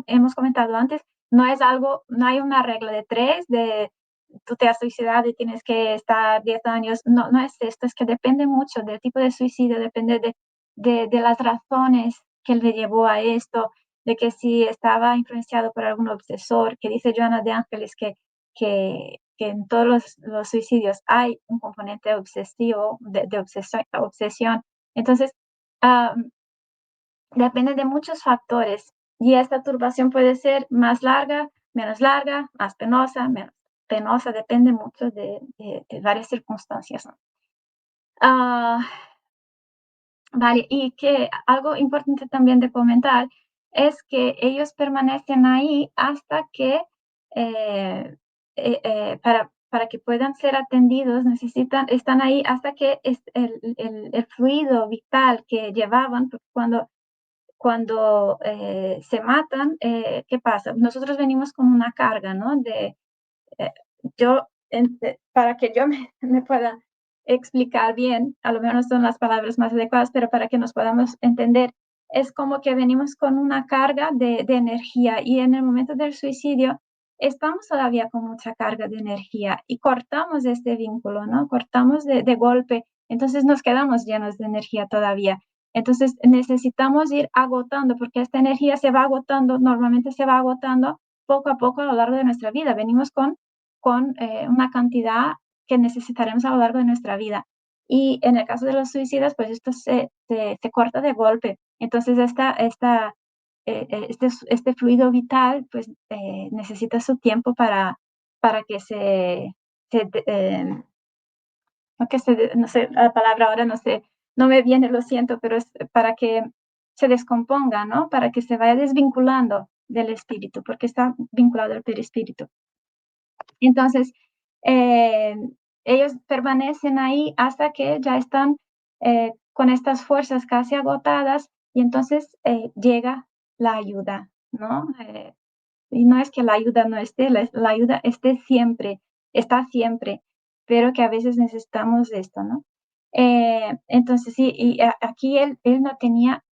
Speaker 2: hemos comentado antes, no hay una regla de tres, de tú te has suicidado y tienes que estar 10 años, no es esto, es que depende mucho del tipo de suicidio, depende de las razones que le llevó a esto, de que si estaba influenciado por algún obsesor, que dice Joana de Ángeles que en todos los suicidios hay un componente obsesivo, de obsesión. Entonces, depende de muchos factores y esta turbación puede ser más larga, más penosa, menos penosa, depende mucho de varias circunstancias, ¿no? Ah, vale, y que algo importante también de comentar es que ellos permanecen ahí hasta que, para que puedan ser atendidos, están ahí hasta que el fluido vital que llevaban, porque cuando se matan, ¿qué pasa? Nosotros venimos con una carga, ¿no? Eh, para que yo me pueda explicar bien, a lo mejor no son las palabras más adecuadas, pero para que nos podamos entender, es como que venimos con una carga de energía y en el momento del suicidio estamos todavía con mucha carga de energía y cortamos este vínculo, ¿no? Cortamos de golpe, entonces nos quedamos llenos de energía todavía. Entonces necesitamos ir agotando, porque esta energía se va agotando, normalmente se va agotando poco a poco a lo largo de nuestra vida. Venimos con una cantidad que necesitaremos a lo largo de nuestra vida. Y en el caso de los suicidas, pues esto se corta de golpe. Entonces, este fluido vital, pues necesita su tiempo para que no sé, la palabra ahora no sé, no me viene, lo siento, pero es para que se descomponga, ¿no? Para que se vaya desvinculando del espíritu, porque está vinculado al perispíritu. Entonces, eh, ellos permanecen ahí hasta que ya están con estas fuerzas casi agotadas y entonces llega la ayuda, ¿no? Y no es que la ayuda no esté, la ayuda esté siempre, está siempre, pero que a veces necesitamos esto, ¿no? Entonces, sí, y aquí él no tenía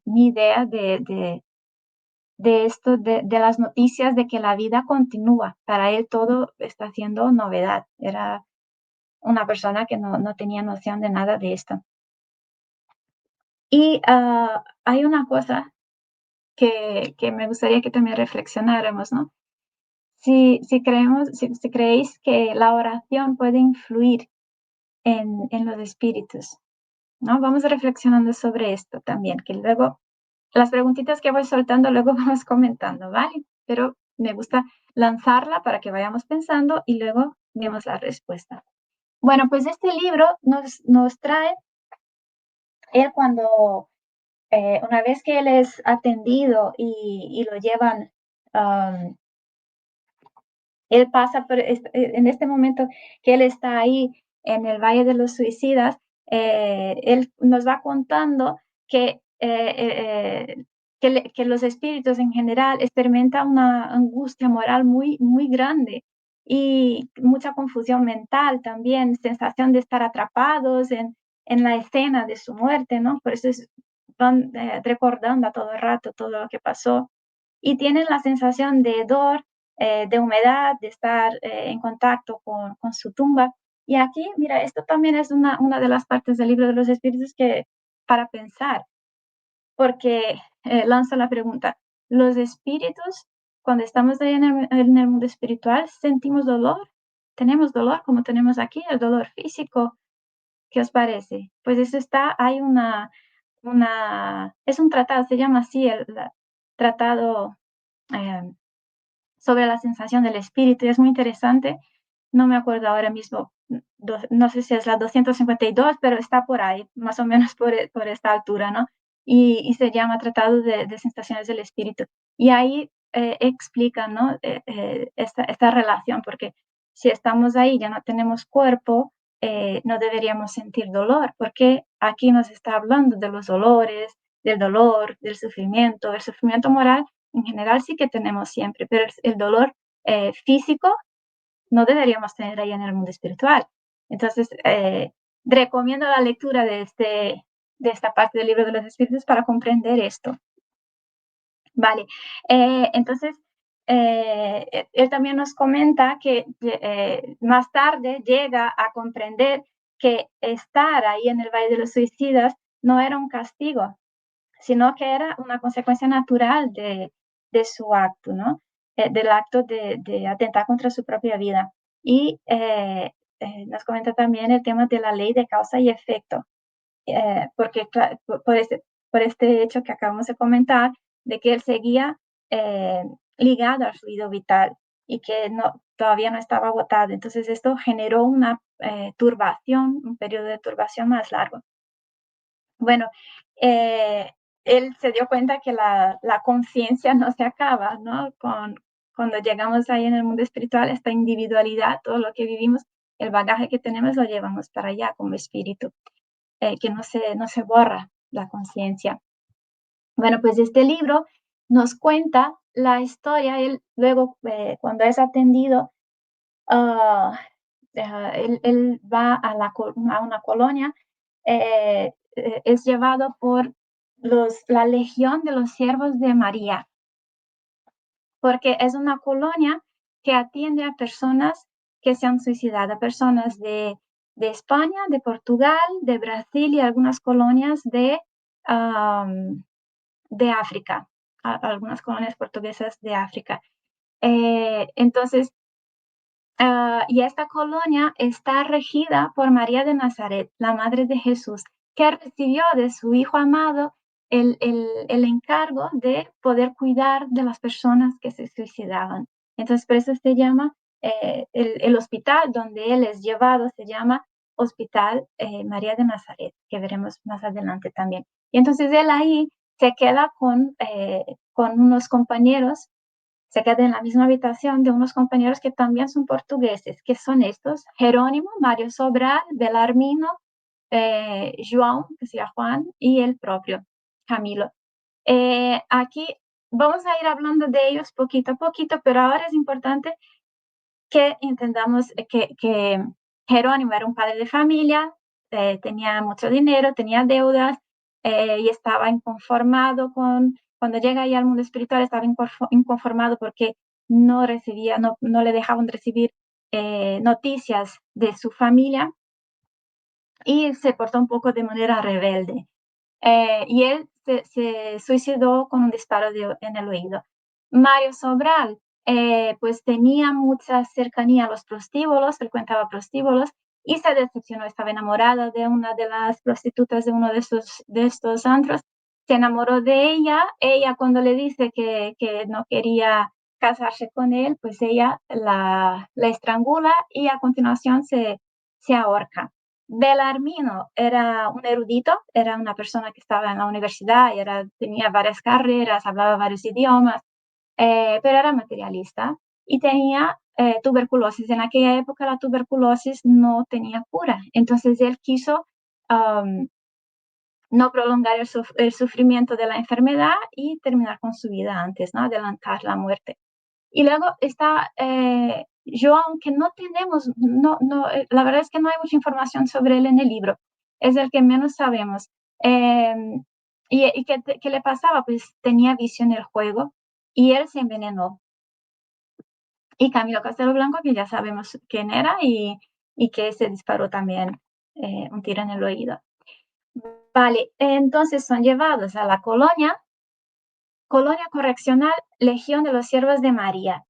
Speaker 2: ni idea de esto, de las noticias de que la vida continúa. Para él todo está siendo novedad. Era una persona que no tenía noción de nada de esto. Y hay una cosa que me gustaría que también reflexionáramos, ¿no? Si creéis que la oración puede influir en los espíritus, ¿no? Vamos reflexionando sobre esto también, que luego las preguntitas que voy soltando luego vamos comentando, ¿vale? Pero me gusta lanzarla para que vayamos pensando y luego vemos la respuesta. Bueno, pues este libro nos trae, él cuando, una vez que él es atendido y lo llevan, um, él pasa en este momento que él está ahí en el Valle de los Suicidas, él nos va contando que los espíritus en general experimentan una angustia moral muy, muy grande y mucha confusión mental también, sensación de estar atrapados en la escena de su muerte, ¿no? Por eso van recordando a todo el rato todo lo que pasó y tienen la sensación de dolor, de humedad, de estar en contacto con su tumba. Y aquí, mira, esto también es una de las partes del libro de los espíritus que para pensar, porque lanza la pregunta, ¿los espíritus, cuando estamos ahí en el mundo espiritual, sentimos dolor? ¿Tenemos dolor como tenemos aquí, el dolor físico? ¿Qué os parece? Pues eso hay es un tratado, se llama así, tratado eh, sobre la sensación del espíritu, y es muy interesante. No me acuerdo ahora mismo, no sé si es la 252, pero está por ahí, más o menos por esta altura, ¿no? Y se llama Tratado de Sensaciones del Espíritu. Y ahí explican, ¿no? Esta relación, porque si estamos ahí, ya no tenemos cuerpo, no deberíamos sentir dolor, porque aquí nos está hablando de los dolores, del dolor, del sufrimiento. El sufrimiento moral en general sí que tenemos siempre, pero el dolor físico no deberíamos tener ahí en el mundo espiritual. Entonces, recomiendo la lectura de esta parte del libro de los espíritus para comprender esto. Vale, entonces, él también nos comenta que más tarde llega a comprender que estar ahí en el Valle de los Suicidas no era un castigo, sino que era una consecuencia natural de su acto, ¿no? Del acto de atentar contra su propia vida. Y nos comenta también el tema de la ley de causa y efecto, porque por este hecho que acabamos de comentar, de que él seguía eh, ligado al fluido vital y que todavía no estaba agotado. Entonces esto generó turbación, un periodo de turbación más largo. Bueno, él se dio cuenta que la conciencia no se acaba, ¿no? Cuando llegamos ahí en el mundo espiritual, esta individualidad, todo lo que vivimos, el bagaje que tenemos lo llevamos para allá como espíritu, que no se borra la conciencia. Bueno, pues este libro nos cuenta la historia. Él luego, cuando es atendido, él va a una colonia, es llevado por la Legión de los Siervos de María, porque es una colonia que atiende a personas que se han suicidado, personas de España, de Portugal, de Brasil y algunas colonias de África, algunas colonias portuguesas de África. Entonces, y esta colonia está regida por María de Nazaret, la Madre de Jesús, que recibió de su Hijo amado el encargo de poder cuidar de las personas que se suicidaban. Entonces, por eso se llama, el hospital donde él es llevado se llama Hospital María de Nazaret, que veremos más adelante también. Y entonces él ahí se queda con unos compañeros, se queda en la misma habitación de unos compañeros que también son portugueses, que son estos: Jerónimo, Mario Sobral, Belarmino, João, que se llama Juan, y el propio Camilo. Aquí vamos a ir hablando de ellos poquito a poquito, pero ahora es importante que entendamos que Jerónimo era un padre de familia, tenía mucho dinero, tenía deudas, y estaba inconformado cuando llega ahí al mundo espiritual, estaba inconformado porque no le dejaban recibir noticias de su familia, y se portó un poco de manera rebelde. Y él se suicidó con un disparo en el oído. Mario Sobral, pues tenía mucha cercanía a los prostíbulos, frecuentaba prostíbulos y se decepcionó, estaba enamorado de una de las prostitutas de uno de estos antros, se enamoró de ella cuando le dice que no quería casarse con él, pues ella la estrangula y a continuación se ahorca. Belarmino era un erudito, era una persona que estaba en la universidad y tenía varias carreras, hablaba varios idiomas, pero era materialista y tenía tuberculosis. En aquella época la tuberculosis no tenía cura, entonces él quiso no prolongar el sufrimiento de la enfermedad y terminar con su vida antes, ¿no? Adelantar la muerte. Y luego está yo, aunque no tenemos, la verdad es que no hay mucha información sobre él en el libro, es el que menos sabemos. ¿Y qué le pasaba? Pues tenía vicio en el juego y él se envenenó. Y Camilo Castelo Blanco, que ya sabemos quién era, y que se disparó también un tiro en el oído. Vale, entonces son llevados a la colonia correccional Legión de los Siervos de María.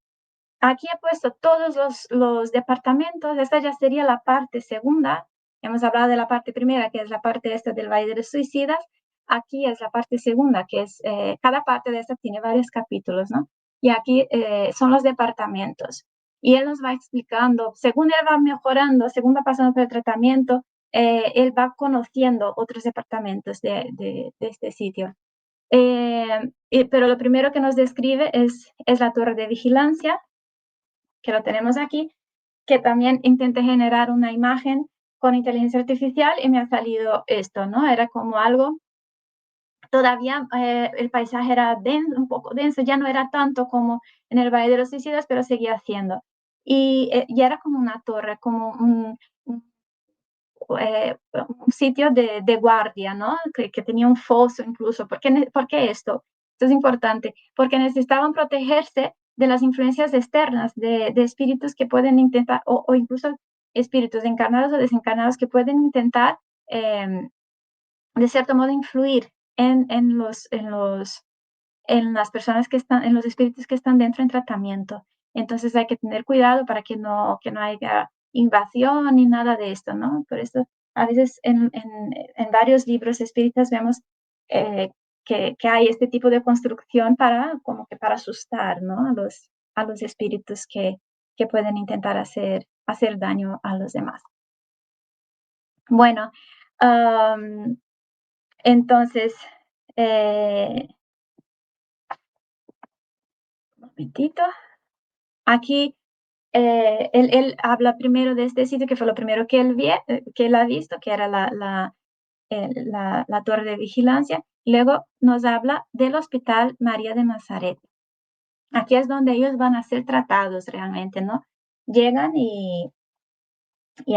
Speaker 2: Aquí he puesto todos los departamentos. Esta ya sería la parte segunda. Hemos hablado de la parte primera, que es la parte esta del Valle de los Suicidas. Aquí es la parte segunda, que es, cada parte de esta tiene varios capítulos, ¿no? Y aquí son los departamentos. Y él nos va explicando, según él va mejorando, según va pasando por el tratamiento, él va conociendo otros departamentos de este sitio. Pero lo primero que nos describe es la torre de vigilancia, que lo tenemos aquí, que también intenté generar una imagen con inteligencia artificial y me ha salido esto, ¿no? Era como algo, todavía el paisaje era un poco denso, ya no era tanto como en el Valle de los Suicidas, pero seguía siendo. Y era como una torre, como un sitio de guardia, ¿no? Que tenía un foso incluso. ¿Por qué esto? Esto es importante, porque necesitaban protegerse de las influencias externas, de espíritus que pueden intentar, o incluso espíritus encarnados o desencarnados que pueden intentar, de cierto modo, influir en las personas que están, en los espíritus que están dentro en tratamiento. Entonces hay que tener cuidado para que no haya invasión ni nada de esto, ¿no? Por eso a veces en varios libros espíritas vemos que hay este tipo de construcción como que para asustar, ¿no? A los espíritus que pueden intentar hacer daño a los demás. Bueno, entonces, un momentito. Aquí él habla primero de este sitio, que fue lo primero que él ha visto, que era la torre de vigilancia. Luego nos habla del Hospital María de Nazaret. Aquí es donde ellos van a ser tratados realmente, ¿no? Llegan y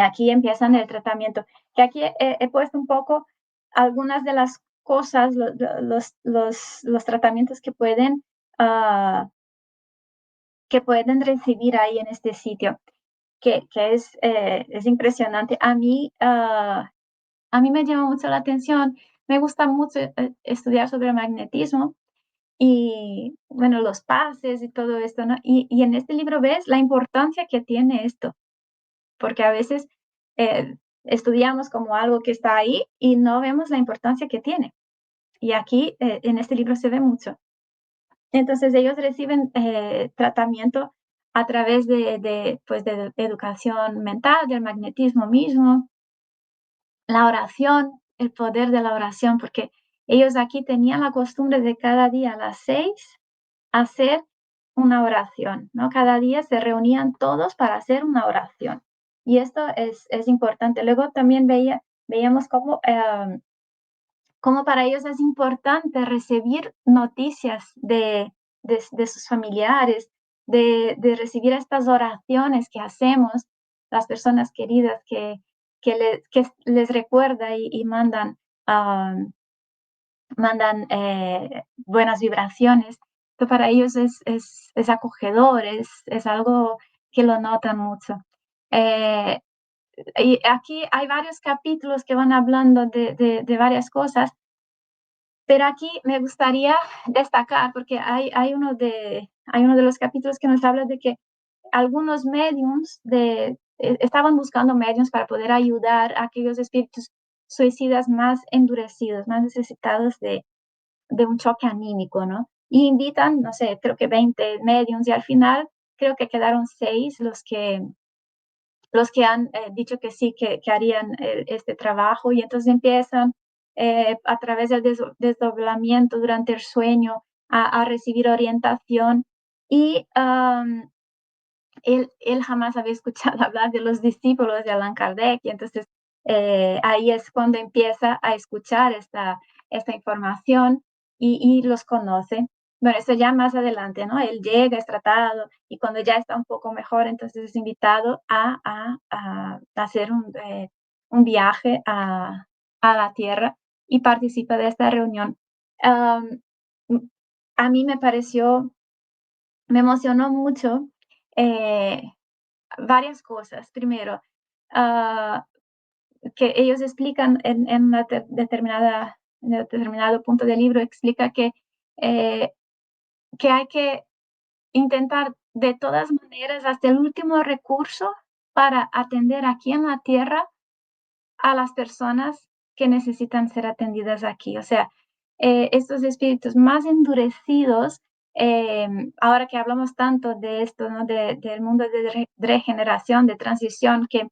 Speaker 2: aquí empiezan el tratamiento. Que aquí he puesto un poco algunas de las cosas, los tratamientos ah, que pueden recibir ahí en este sitio, que es impresionante. A mí me llama mucho la atención. Me gusta mucho estudiar sobre el magnetismo y, bueno, los pases y todo esto, ¿no? Y en este libro ves la importancia que tiene esto, porque a veces estudiamos como algo que está ahí y no vemos la importancia que tiene. Y aquí en este libro se ve mucho. Entonces ellos reciben tratamiento a través pues, de educación mental, del magnetismo mismo, la oración, el poder de la oración, porque ellos aquí tenían la costumbre de cada día a las 6 hacer una oración, ¿no? Cada día se reunían todos para hacer una oración. Y esto es importante. Luego también veíamos cómo para ellos es importante recibir noticias de sus familiares, de recibir estas oraciones que hacemos, las personas queridas que les recuerda y mandan buenas vibraciones. Esto para ellos es acogedor, es algo que lo notan mucho. Eh, y aquí hay varios capítulos que van hablando de varias cosas, pero aquí me gustaría destacar, porque hay uno de los capítulos que nos habla de que algunos mediums estaban buscando mediums para poder ayudar a aquellos espíritus suicidas más endurecidos, más necesitados de un choque anímico, ¿no? Y invitan, no sé, creo que 20 mediums y al final creo que quedaron 6 los que han dicho que sí, que harían este trabajo y entonces empiezan a través del desdoblamiento durante el sueño a recibir orientación y él jamás había escuchado hablar de los discípulos de Allan Kardec y entonces ahí es cuando empieza a escuchar esta información y los conoce. Bueno, eso ya más adelante, ¿no? Él llega, es tratado y cuando ya está un poco mejor, entonces es invitado a hacer un viaje a la Tierra y participa de esta reunión. Um, a mí me emocionó mucho eh, varias cosas. Primero, ah, que ellos explican en una en determinado punto del libro, explica eh, que hay que intentar de todas maneras hasta el último recurso para atender aquí en la tierra a las personas que necesitan ser atendidas aquí. O sea, estos espíritus más endurecidos, ahora que hablamos tanto de esto, ¿no? Del mundo de regeneración, de transición, que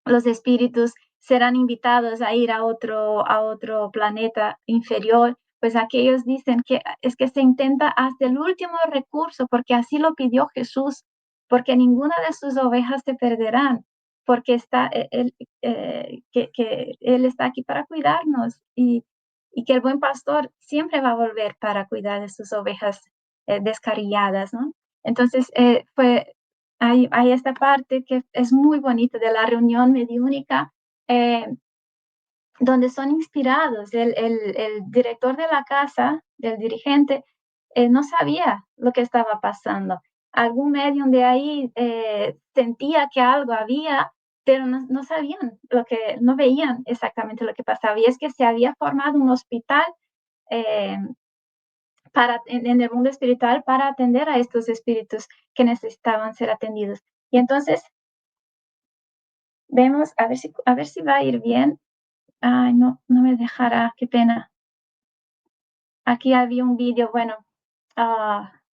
Speaker 2: los espíritus serán invitados a ir a otro planeta inferior, pues aquellos dicen que es que se intenta hasta el último recurso, porque así lo pidió Jesús, porque ninguna de sus ovejas se perderán, porque que Él está aquí para cuidarnos y que el buen pastor siempre va a volver para cuidar de sus ovejas descarriadas, ¿no? Entonces, hay esta parte que es muy bonita de la reunión mediúnica, eh, donde son inspirados. El director de la casa, el dirigente, no sabía lo que estaba pasando. Algún medium de ahí sentía que algo había, pero no sabían no veían exactamente lo que pasaba. Y es que se había formado un hospital eh, en el mundo espiritual para atender a estos espíritus que necesitaban ser atendidos. Y entonces vemos, a ver si va a ir bien. Ay, no me dejará, qué pena. Aquí había un vídeo, bueno,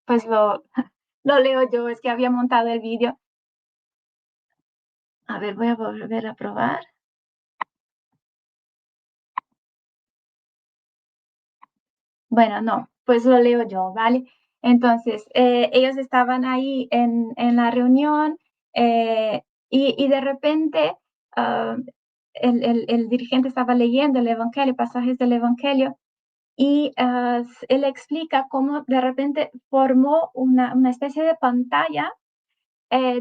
Speaker 2: pues lo leo yo, es que había montado el vídeo. A ver, voy a volver a probar. Bueno, no, pues lo leo yo, ¿vale? Entonces, ellos estaban ahí en la reunión y de repente ah, el dirigente estaba leyendo el Evangelio, pasajes del Evangelio, y él explica cómo de repente formó una especie de pantalla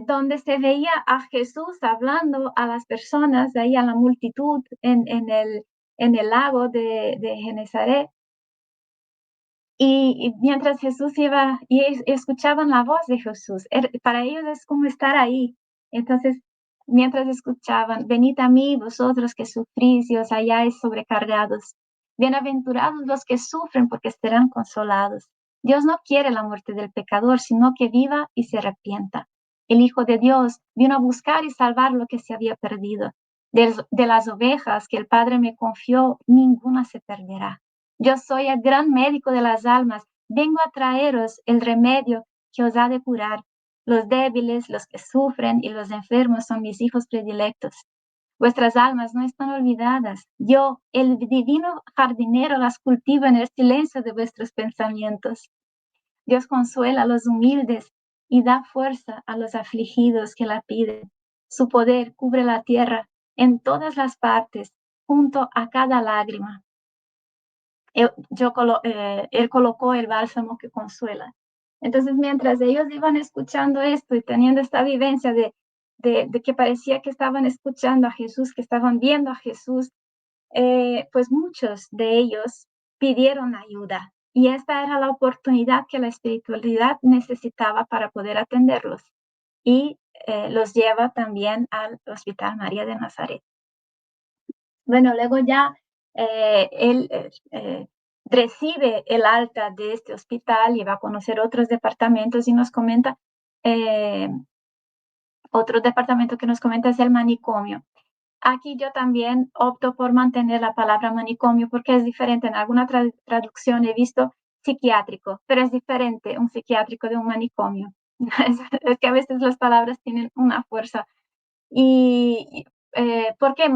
Speaker 2: donde se veía a Jesús hablando a las personas, de ahí a la multitud en el lago de Genezaret. Y mientras Jesús iba y escuchaban la voz de Jesús, para ellos es como estar ahí. Entonces, mientras escuchaban, venid a mí vosotros que sufrís y os halláis sobrecargados. Bienaventurados los que sufren porque serán consolados. Dios no quiere la muerte del pecador, sino que viva y se arrepienta. El Hijo de Dios vino a buscar y salvar lo que se había perdido. De las ovejas que el Padre me confió, ninguna se perderá. Yo soy el gran médico de las almas. Vengo a traeros el remedio que os ha de curar. Los débiles, los que sufren y los enfermos son mis hijos predilectos. Vuestras almas no están olvidadas. Yo, el divino jardinero, las cultivo en el silencio de vuestros pensamientos. Dios consuela a los humildes y da fuerza a los afligidos que la piden. Su poder cubre la tierra en todas las partes, junto a cada lágrima. Él colocó el bálsamo que consuela. Entonces, mientras ellos iban escuchando esto y teniendo esta vivencia de que parecía que estaban escuchando a Jesús, que estaban viendo a Jesús, pues muchos de ellos pidieron ayuda. Y esta era la oportunidad que la espiritualidad necesitaba para poder atenderlos. Y los lleva también al Hospital María de Nazaret. Bueno, luego ya él recibe el alta de este hospital y va a conocer otros departamentos y nos comenta, otro departamento que nos comenta es el manicomio. Aquí yo también opto por mantener la palabra manicomio porque es diferente. En alguna traducción he visto psiquiátrico, pero es diferente un psiquiátrico de un manicomio. Es que a veces las palabras tienen una fuerza. Y ¿por qué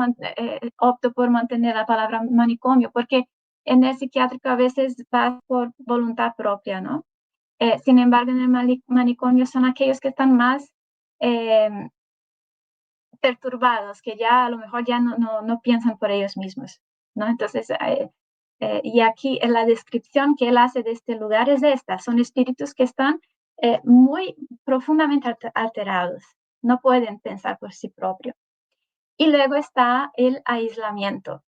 Speaker 2: opto por mantener la palabra manicomio? Porque en el psiquiátrico a veces va por voluntad propia, ¿no? Sin embargo, en el manicomio son aquellos que están más eh, perturbados, que ya a lo mejor ya no piensan por ellos mismos, ¿no? Entonces, y aquí en la descripción que él hace de este lugar es esta, son espíritus que están muy profundamente alterados, no pueden pensar por sí propios. Y luego está el aislamiento.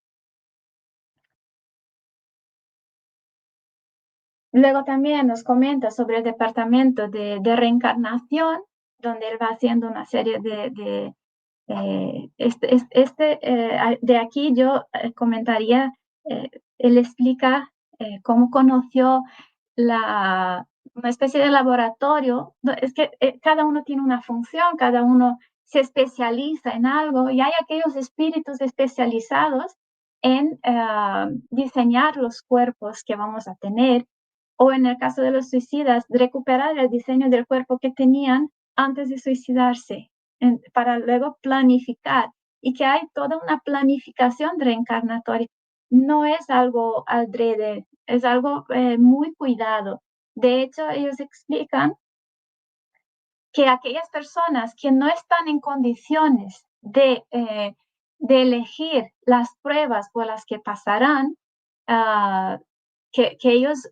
Speaker 2: Luego también nos comenta sobre el departamento de reencarnación, donde él va haciendo una serie de aquí yo comentaría, él explica cómo conoció una especie de laboratorio. Es que cada uno tiene una función, cada uno se especializa en algo y hay aquellos espíritus especializados en diseñar los cuerpos que vamos a tener o en el caso de los suicidas, recuperar el diseño del cuerpo que tenían antes de suicidarse para luego planificar y que hay toda una planificación reencarnatoria. No es algo adrede, es algo muy cuidado. De hecho, ellos explican que aquellas personas que no están en condiciones de elegir las pruebas por las que pasarán, uh, que ellos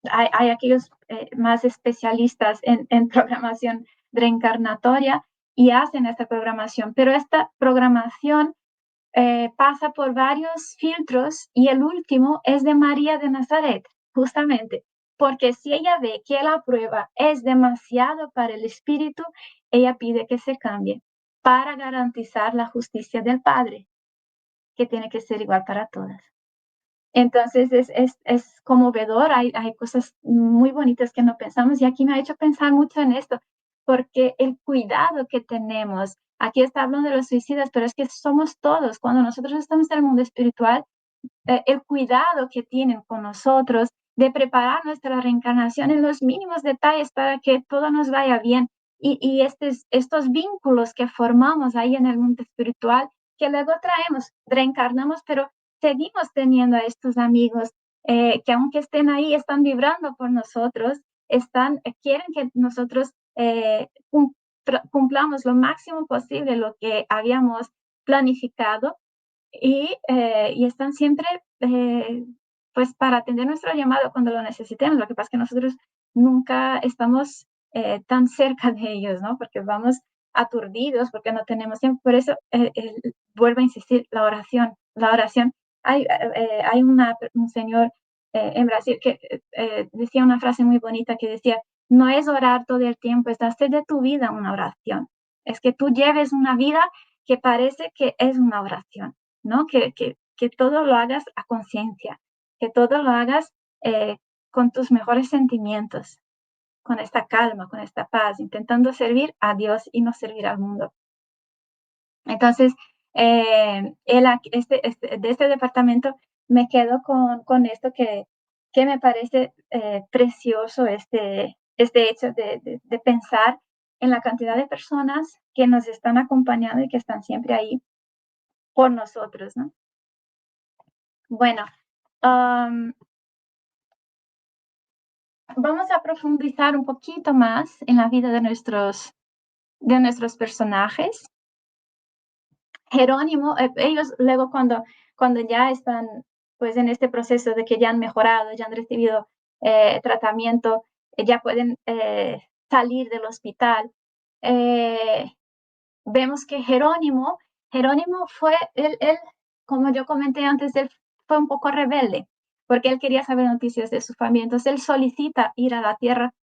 Speaker 2: hay aquellos más especialistas en programación reencarnatoria y hacen esta programación, pero esta programación pasa por varios filtros y el último es de María de Nazaret, justamente, porque si ella ve que la prueba es demasiado para el espíritu, ella pide que se cambie para garantizar la justicia del Padre, que tiene que ser igual para todas. Entonces es conmovedor, hay cosas muy bonitas que no pensamos y aquí me ha hecho pensar mucho en esto, porque el cuidado que tenemos, aquí está hablando de los suicidas, pero es que somos todos, cuando nosotros estamos en el mundo espiritual, el cuidado que tienen con nosotros de preparar nuestra reencarnación en los mínimos detalles para que todo nos vaya bien y estos vínculos que formamos ahí en el mundo espiritual, que luego traemos, reencarnamos, pero seguimos teniendo a estos amigos que aunque estén ahí, están vibrando por nosotros, quieren que nosotros cumplamos lo máximo posible lo que habíamos planificado y están siempre pues para atender nuestro llamado cuando lo necesitemos. Lo que pasa es que nosotros nunca estamos tan cerca de ellos, ¿no? Porque vamos aturdidos, porque no tenemos tiempo. Por eso vuelvo a insistir, la oración. La oración. Hay un señor en Brasil que decía una frase muy bonita que decía, no es orar todo el tiempo, es hacer de tu vida una oración. Es que tú lleves una vida que parece que es una oración, ¿no? Que todo lo hagas a conciencia, que todo lo hagas con tus mejores sentimientos, con esta calma, con esta paz, intentando servir a Dios y no servir al mundo. Entonces, de este departamento me quedo con esto que me parece precioso, este hecho de pensar en la cantidad de personas que nos están acompañando y que están siempre ahí por nosotros, ¿no? Bueno, vamos a profundizar un poquito más en la vida de nuestros personajes. Jerónimo, ellos luego cuando ya están pues en este proceso de que ya han mejorado, ya han recibido tratamiento, ya pueden salir del hospital, vemos que Jerónimo fue, él, como yo comenté antes, él fue un poco rebelde, porque él quería saber noticias de su familia. Entonces él solicita ir a la tierra,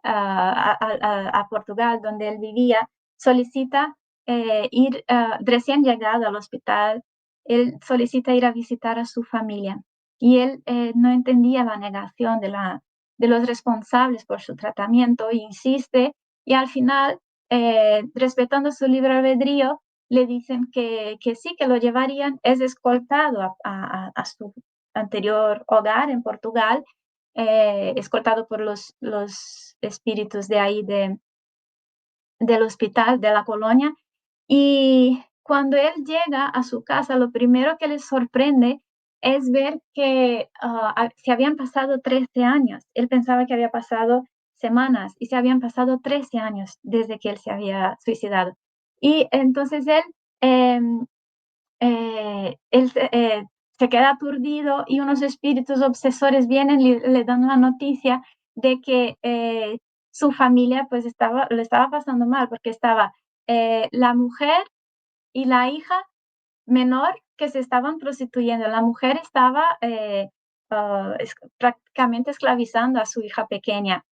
Speaker 2: a Portugal, donde él vivía, solicita ir, recién llegado al hospital, él solicita ir a visitar a su familia. Y él no entendía la negación de los responsables por su tratamiento, e insiste, y al final, respetando su libre albedrío, le dicen que sí, que lo llevarían, es escoltado a su anterior hogar en Portugal, escoltado por los espíritus de ahí del hospital, de la colonia. Y cuando él llega a su casa, lo primero que le sorprende es ver que se habían pasado 13 años. Él pensaba que había pasado semanas y se habían pasado 13 años desde que él se había suicidado. Y entonces él se queda aturdido y unos espíritus obsesores vienen y le dan la noticia de que su familia pues le estaba pasando mal porque estaba la mujer y la hija menor que se estaban prostituyendo. La mujer estaba prácticamente esclavizando a su hija pequeña.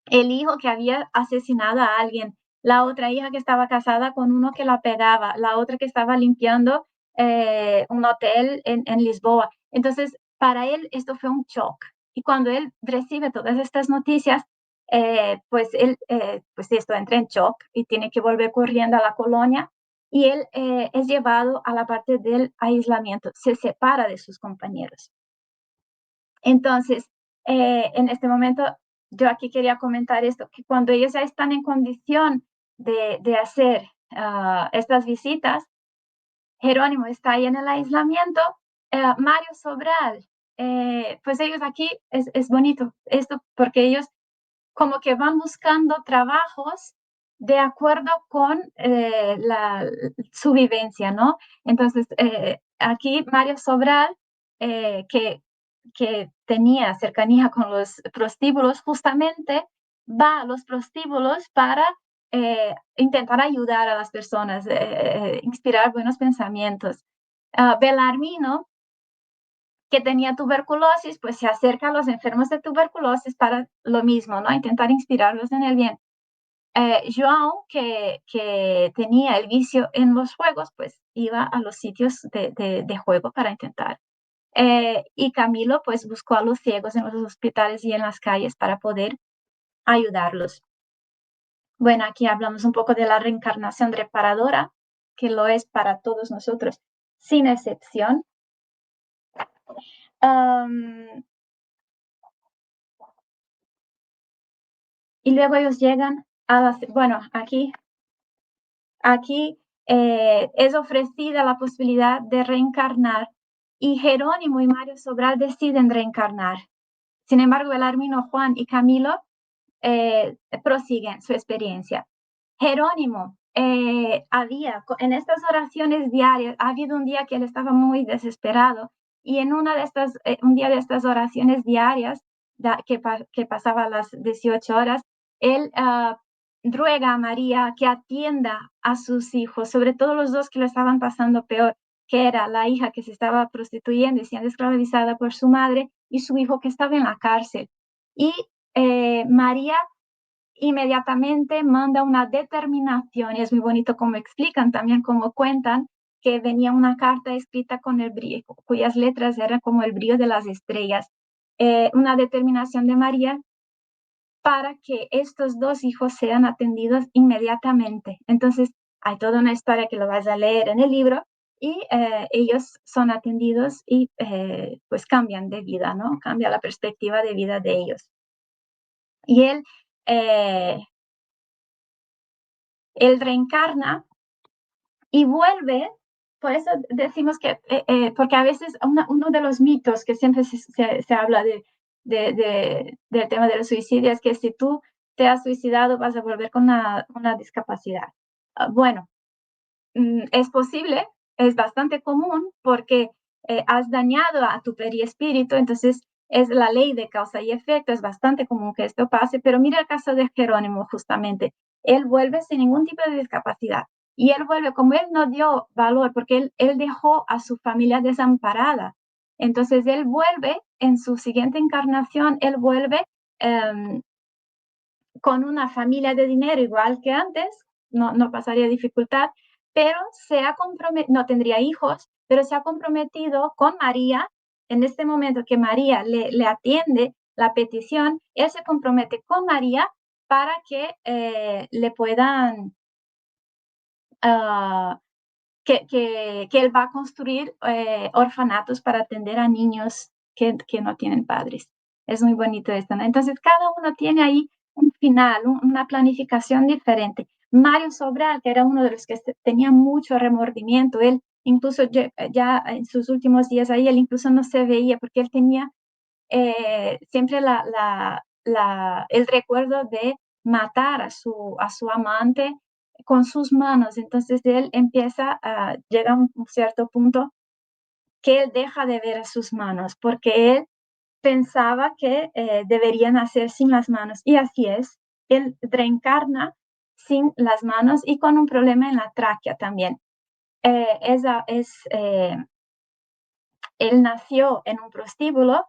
Speaker 2: El hijo que había asesinado a alguien, la otra hija que estaba casada con uno que la pegaba, la otra que estaba limpiando un hotel en Lisboa. Entonces, para él esto fue un shock. Y cuando él recibe todas estas noticias, pues él, pues esto entra en shock y tiene que volver corriendo a la colonia y él es llevado a la parte del aislamiento, se separa de sus compañeros. Entonces, en este momento, yo aquí quería comentar esto, que cuando ellos ya están en condición de hacer estas visitas, Jerónimo está ahí en el aislamiento, Mario Sobral, pues ellos aquí es bonito esto porque ellos como que van buscando trabajos de acuerdo con su vivencia, ¿no? Entonces, aquí Mario Sobral, que tenía cercanía con los prostíbulos, justamente va a los prostíbulos para intentar ayudar a las personas, inspirar buenos pensamientos. Belarmino, que tenía tuberculosis, pues se acerca a los enfermos de tuberculosis para lo mismo, ¿no? Intentar inspirarlos en el bien. João, que tenía el vicio en los juegos, pues iba a los sitios de juego para intentar. Y Camilo, pues buscó a los ciegos en los hospitales y en las calles para poder ayudarlos. Bueno, aquí hablamos un poco de la reencarnación reparadora, que lo es para todos nosotros, sin excepción. Y luego ellos llegan bueno, aquí es ofrecida la posibilidad de reencarnar y Jerónimo y Mario Sobral deciden reencarnar. Sin embargo, Belarmino, Juan y Camilo prosiguen su experiencia. Jerónimo en estas oraciones diarias, ha habido un día que él estaba muy desesperado y en un día de estas oraciones diarias que pasaba las 18 horas, él ruega a María que atienda a sus hijos, sobre todo los dos que lo estaban pasando peor, que era la hija que se estaba prostituyendo y siendo esclavizada por su madre y su hijo que estaba en la cárcel. Y María inmediatamente manda una determinación, y es muy bonito como explican, también como cuentan, que venía una carta escrita con el brillo, cuyas letras eran como el brillo de las estrellas, una determinación de María para que estos dos hijos sean atendidos inmediatamente. Entonces, hay toda una historia que lo vas a leer en el libro, y ellos son atendidos y pues cambian de vida, ¿no? Cambia la perspectiva de vida de ellos. Y eh, él reencarna y vuelve. Por eso decimos que, porque a veces uno de los mitos que siempre se habla del tema del suicidio es que si tú te has suicidado vas a volver con una discapacidad. Bueno, es posible, es bastante común porque has dañado a tu perispíritu, entonces es la ley de causa y efecto, es bastante común que esto pase, pero mira el caso de Jerónimo justamente. Él vuelve sin ningún tipo de discapacidad y él vuelve, como él no dio valor, porque él dejó a su familia desamparada. Entonces él vuelve en su siguiente encarnación, él vuelve con una familia de dinero igual que antes, no pasaría dificultad, pero no tendría hijos, pero se ha comprometido con María. En este momento que María le atiende la petición, él se compromete con María para que le puedan, uh, que él va a construir orfanatos para atender a niños que no tienen padres. Es muy bonito esto, ¿no? Entonces, cada uno tiene ahí un final, una planificación diferente. Mario Sobral, que era uno de los que tenía mucho remordimiento, él incluso ya en sus últimos días ahí, él incluso no se veía porque él tenía siempre el recuerdo de matar a su amante con sus manos. Entonces él llega a un cierto punto que él deja de ver a sus manos porque él pensaba que deberían hacer sin las manos. Y así es, él reencarna sin las manos y con un problema en la tráquea también. Él nació en un prostíbulo,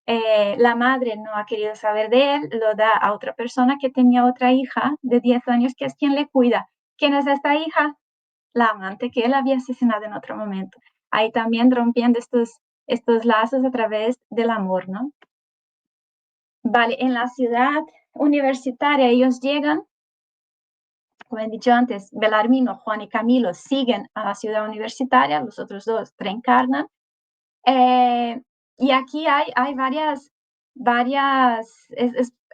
Speaker 2: la madre no ha querido saber de él, lo da a otra persona que tenía otra hija de 10 años, que es quien le cuida. ¿Quién es esta hija? La amante que él había asesinado en otro momento. Ahí también rompiendo estos lazos a través del amor, ¿no? Vale, en la ciudad universitaria ellos llegan, como he dicho antes, Belarmino, Juan y Camilo siguen a la ciudad universitaria, los otros dos reencarnan. Y aquí hay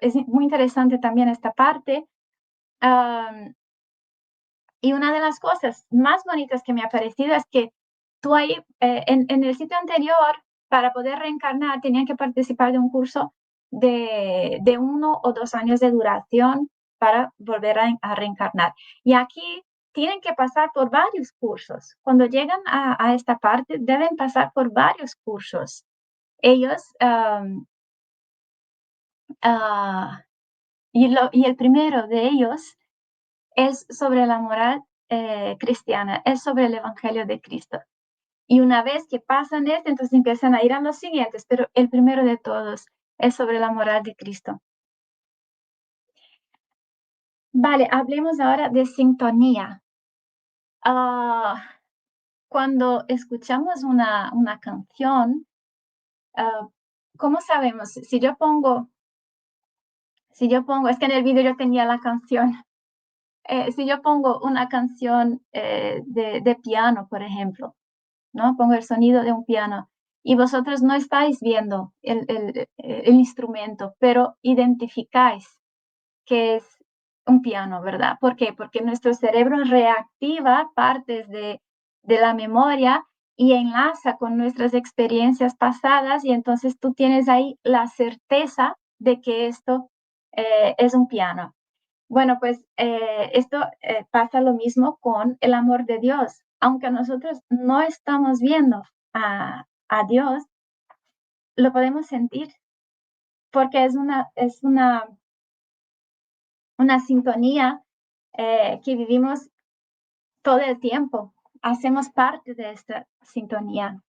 Speaker 2: es muy interesante también esta parte. Y una de las cosas más bonitas que me ha parecido es que tú ahí, en el sitio anterior, para poder reencarnar, tenían que participar de un curso de 1 o 2 años de duración para volver a reencarnar. Y aquí tienen que pasar por varios cursos. Cuando llegan a esta parte, deben pasar por varios cursos. Ellos, y el primero de ellos es sobre la moral cristiana, es sobre el Evangelio de Cristo. Y una vez que pasan entonces empiezan a ir a los siguientes, pero el primero de todos es sobre la moral de Cristo. Vale, hablemos ahora de sintonía. Cuando escuchamos una canción, ¿cómo sabemos? Si yo pongo, es que en el vídeo yo tenía la canción. Si yo pongo una canción de piano, por ejemplo, ¿no? Pongo el sonido de un piano y vosotros no estáis viendo el instrumento, pero identificáis que es un piano, ¿verdad? ¿Por qué? Porque nuestro cerebro reactiva partes de la memoria y enlaza con nuestras experiencias pasadas y entonces tú tienes ahí la certeza de que esto es un piano. Bueno, pues esto pasa lo mismo con el amor de Dios. Aunque nosotros no estamos viendo a Dios, lo podemos sentir porque una sintonía que vivimos todo el tiempo. Hacemos parte de esta sintonía.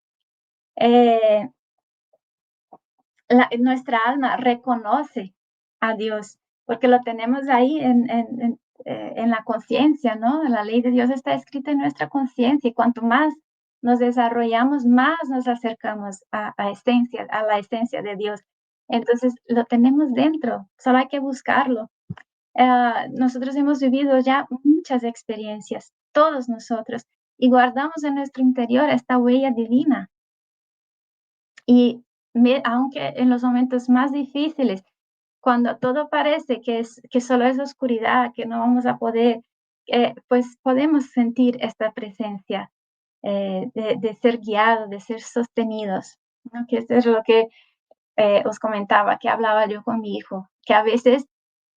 Speaker 2: Nuestra alma reconoce a Dios porque lo tenemos ahí en la conciencia, ¿no? La ley de Dios está escrita en nuestra conciencia y cuanto más nos desarrollamos, más nos acercamos a la esencia de Dios. Entonces lo tenemos dentro, solo hay que buscarlo. Nosotros hemos vivido ya muchas experiencias, todos nosotros, y guardamos en nuestro interior esta huella divina. Y aunque en los momentos más difíciles, cuando todo parece que solo es oscuridad, que no vamos a poder, pues podemos sentir esta presencia de ser guiados, de ser sostenidos, ¿no? Que eso es lo que os comentaba, que hablaba yo con mi hijo, que a veces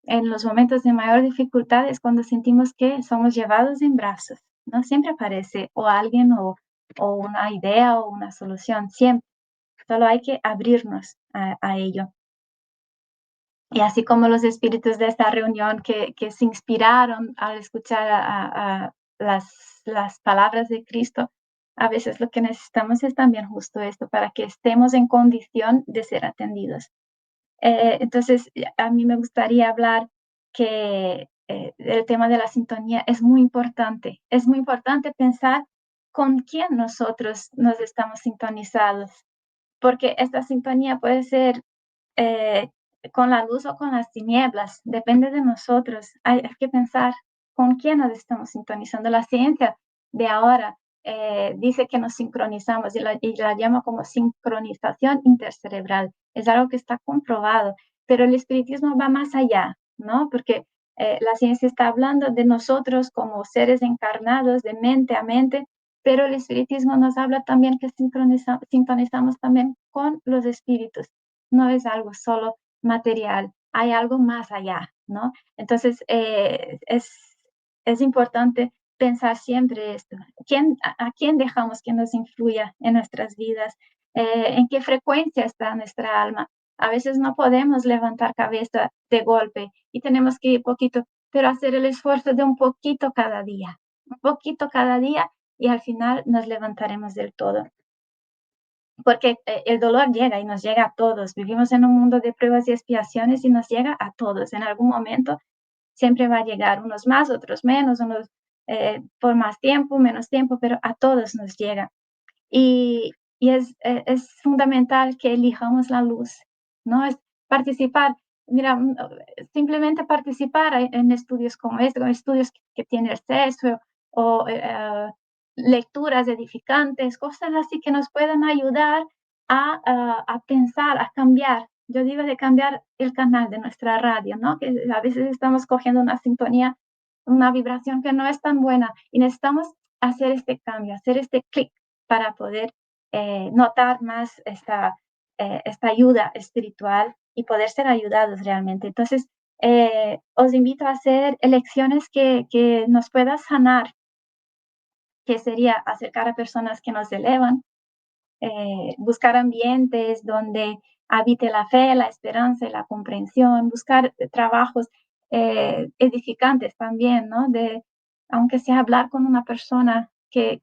Speaker 2: en los momentos de mayor dificultad es cuando sentimos que somos llevados en brazos, ¿no? Siempre aparece o alguien o una idea o una solución, siempre. Solo hay que abrirnos a ello. Y así como los espíritus de esta reunión que se inspiraron al escuchar a las palabras de Cristo, a veces lo que necesitamos es también justo esto, para que estemos en condición de ser atendidos. Entonces, a mí me gustaría hablar que el tema de la sintonía es muy importante. Es muy importante pensar con quién nosotros nos estamos sintonizados, porque esta sintonía puede ser eh, con la luz o con las tinieblas, depende de nosotros. Hay que pensar con quién nos estamos sintonizando. La ciencia de ahora dice que nos sincronizamos y la llama como sincronización intercerebral. Es algo que está comprobado, pero el espiritismo va más allá, ¿no? Porque la ciencia está hablando de nosotros como seres encarnados de mente a mente, pero el espiritismo nos habla también que sintonizamos también con los espíritus. No es algo solo material, hay algo más allá, ¿no? Entonces, es importante pensar siempre esto. ¿A quién dejamos que nos influya en nuestras vidas? ¿En qué frecuencia está nuestra alma? A veces no podemos levantar cabeza de golpe y tenemos que ir poquito, pero hacer el esfuerzo de un poquito cada día y al final nos levantaremos del todo. Porque el dolor llega y nos llega a todos. Vivimos en un mundo de pruebas y expiaciones y nos llega a todos. En algún momento siempre va a llegar, unos más, otros menos, unos por más tiempo, menos tiempo, pero a todos nos llega. Y es fundamental que elijamos la luz, ¿no? Es participar, mira, simplemente participar en estudios como este, o estudios que tiene el CESFE o lecturas edificantes, cosas así que nos puedan ayudar a pensar, a cambiar. Yo digo de cambiar el canal de nuestra radio, ¿no? Que a veces estamos cogiendo una sintonía, una vibración que no es tan buena y necesitamos hacer este cambio, hacer este clic para poder notar más esta ayuda espiritual y poder ser ayudados realmente. Entonces, os invito a hacer elecciones que nos puedan sanar, que sería acercar a personas que nos elevan, buscar ambientes donde habite la fe, la esperanza y la comprensión, buscar trabajos edificantes también, ¿no? Aunque sea hablar con una persona que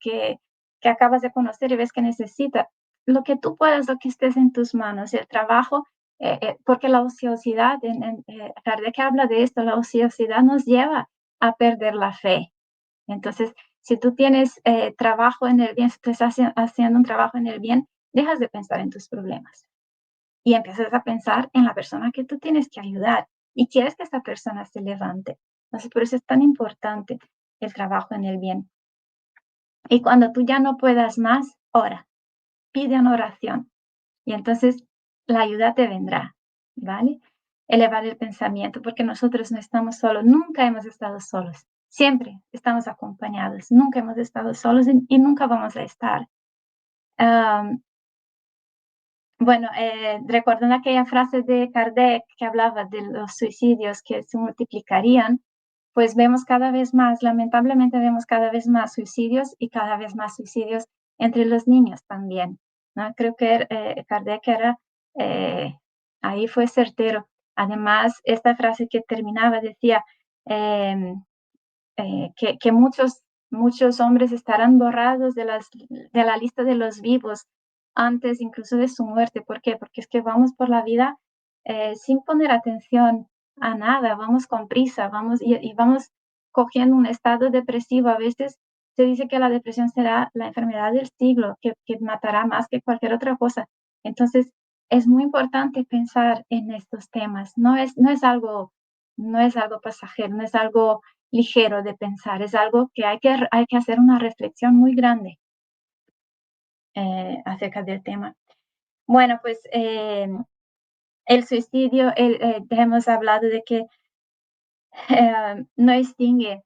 Speaker 2: acabas de conocer y ves que necesita, lo que tú puedas, lo que estés en tus manos, el trabajo, porque la ociosidad, Kardec habla de esto, la ociosidad nos lleva a perder la fe. Entonces, si tú tienes trabajo en el bien, si tú estás haciendo un trabajo en el bien, dejas de pensar en tus problemas y empiezas a pensar en la persona que tú tienes que ayudar y quieres que esta persona se levante. Entonces, por eso es tan importante el trabajo en el bien. Y cuando tú ya no puedas más, ora, pide una oración y entonces la ayuda te vendrá, ¿vale? Elevar el pensamiento, porque nosotros no estamos solos, nunca hemos estado solos, siempre estamos acompañados, nunca hemos estado solos y nunca vamos a estar. Bueno, recordando aquella frase de Kardec que hablaba de los suicidios que se multiplicarían, pues vemos cada vez más, lamentablemente vemos cada vez más suicidios y cada vez más suicidios entre los niños también, ¿no? Creo que Kardec era, eh, ahí fue certero. Además, esta frase que terminaba decía em, que muchos hombres estarán borrados de la lista de los vivos antes incluso de su muerte. ¿Por qué? Porque es que vamos por la vida sin poner atención a nada, vamos con prisa, vamos y vamos cogiendo un estado depresivo. A veces se dice que la depresión será la enfermedad del siglo, que matará más que cualquier otra cosa. Entonces, es muy importante pensar en estos temas. No es algo pasajero, no es algo ligero de pensar, es algo que hay que hacer una reflexión muy grande acerca del tema. Bueno, pues el suicidio, hemos hablado de que no extingue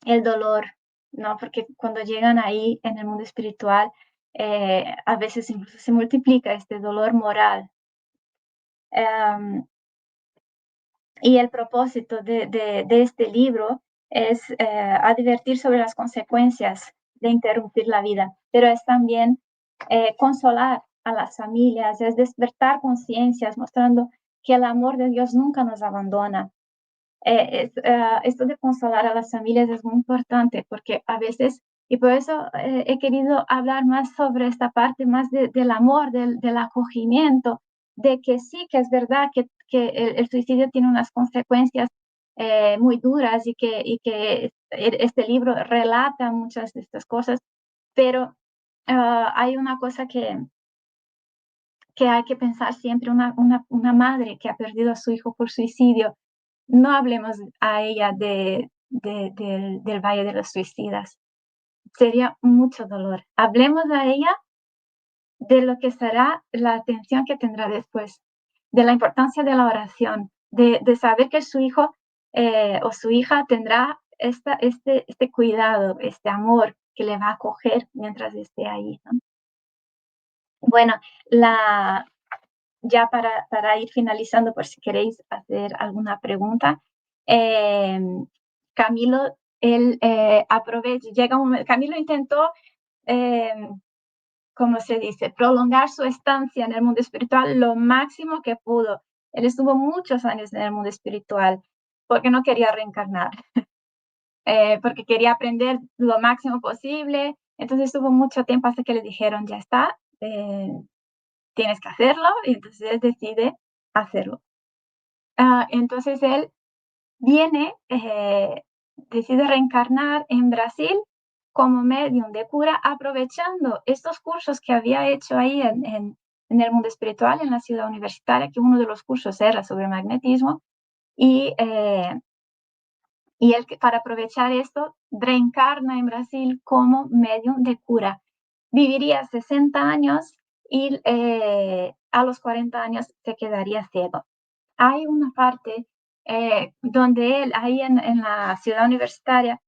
Speaker 2: el dolor, ¿no? Porque cuando llegan ahí en el mundo espiritual, a veces incluso se multiplica este dolor moral. Y el propósito de este libro es advertir sobre las consecuencias de interrumpir la vida, pero es también consolar a las familias, es despertar conciencias, mostrando que el amor de Dios nunca nos abandona. Esto de consolar a las familias es muy importante porque a veces, y por eso he querido hablar más sobre esta parte, más del amor, del acogimiento, de que sí, que es verdad que el suicidio tiene unas consecuencias muy duras y que este libro relata muchas de estas cosas, pero hay una cosa que hay que pensar siempre, una madre que ha perdido a su hijo por suicidio, no hablemos a ella del Valle de los Suicidas. Sería mucho dolor. Hablemos a ella de lo que será la atención que tendrá después, de la importancia de la oración, de saber que su hijo o su hija tendrá este cuidado, este amor que le va a acoger mientras esté ahí, ¿no? Bueno, ya para ir finalizando, por si queréis hacer alguna pregunta, Camilo, él llega un momento, Camilo intentó, ¿cómo se dice?, prolongar su estancia en el mundo espiritual lo máximo que pudo. Él estuvo muchos años en el mundo espiritual porque no quería reencarnar, porque quería aprender lo máximo posible. Entonces estuvo mucho tiempo hasta que le dijeron, ya está, tienes que hacerlo, y entonces él decide hacerlo. Entonces él viene, decide reencarnar en Brasil como medium de cura, aprovechando estos cursos que había hecho ahí en el mundo espiritual, en la ciudad universitaria, que uno de los cursos era sobre magnetismo, y, y él, para aprovechar esto, reencarna en Brasil como medium de cura. Viviría 60 años y a los 40 años se quedaría ciego. Hay una parte donde él, ahí en la ciudad universitaria,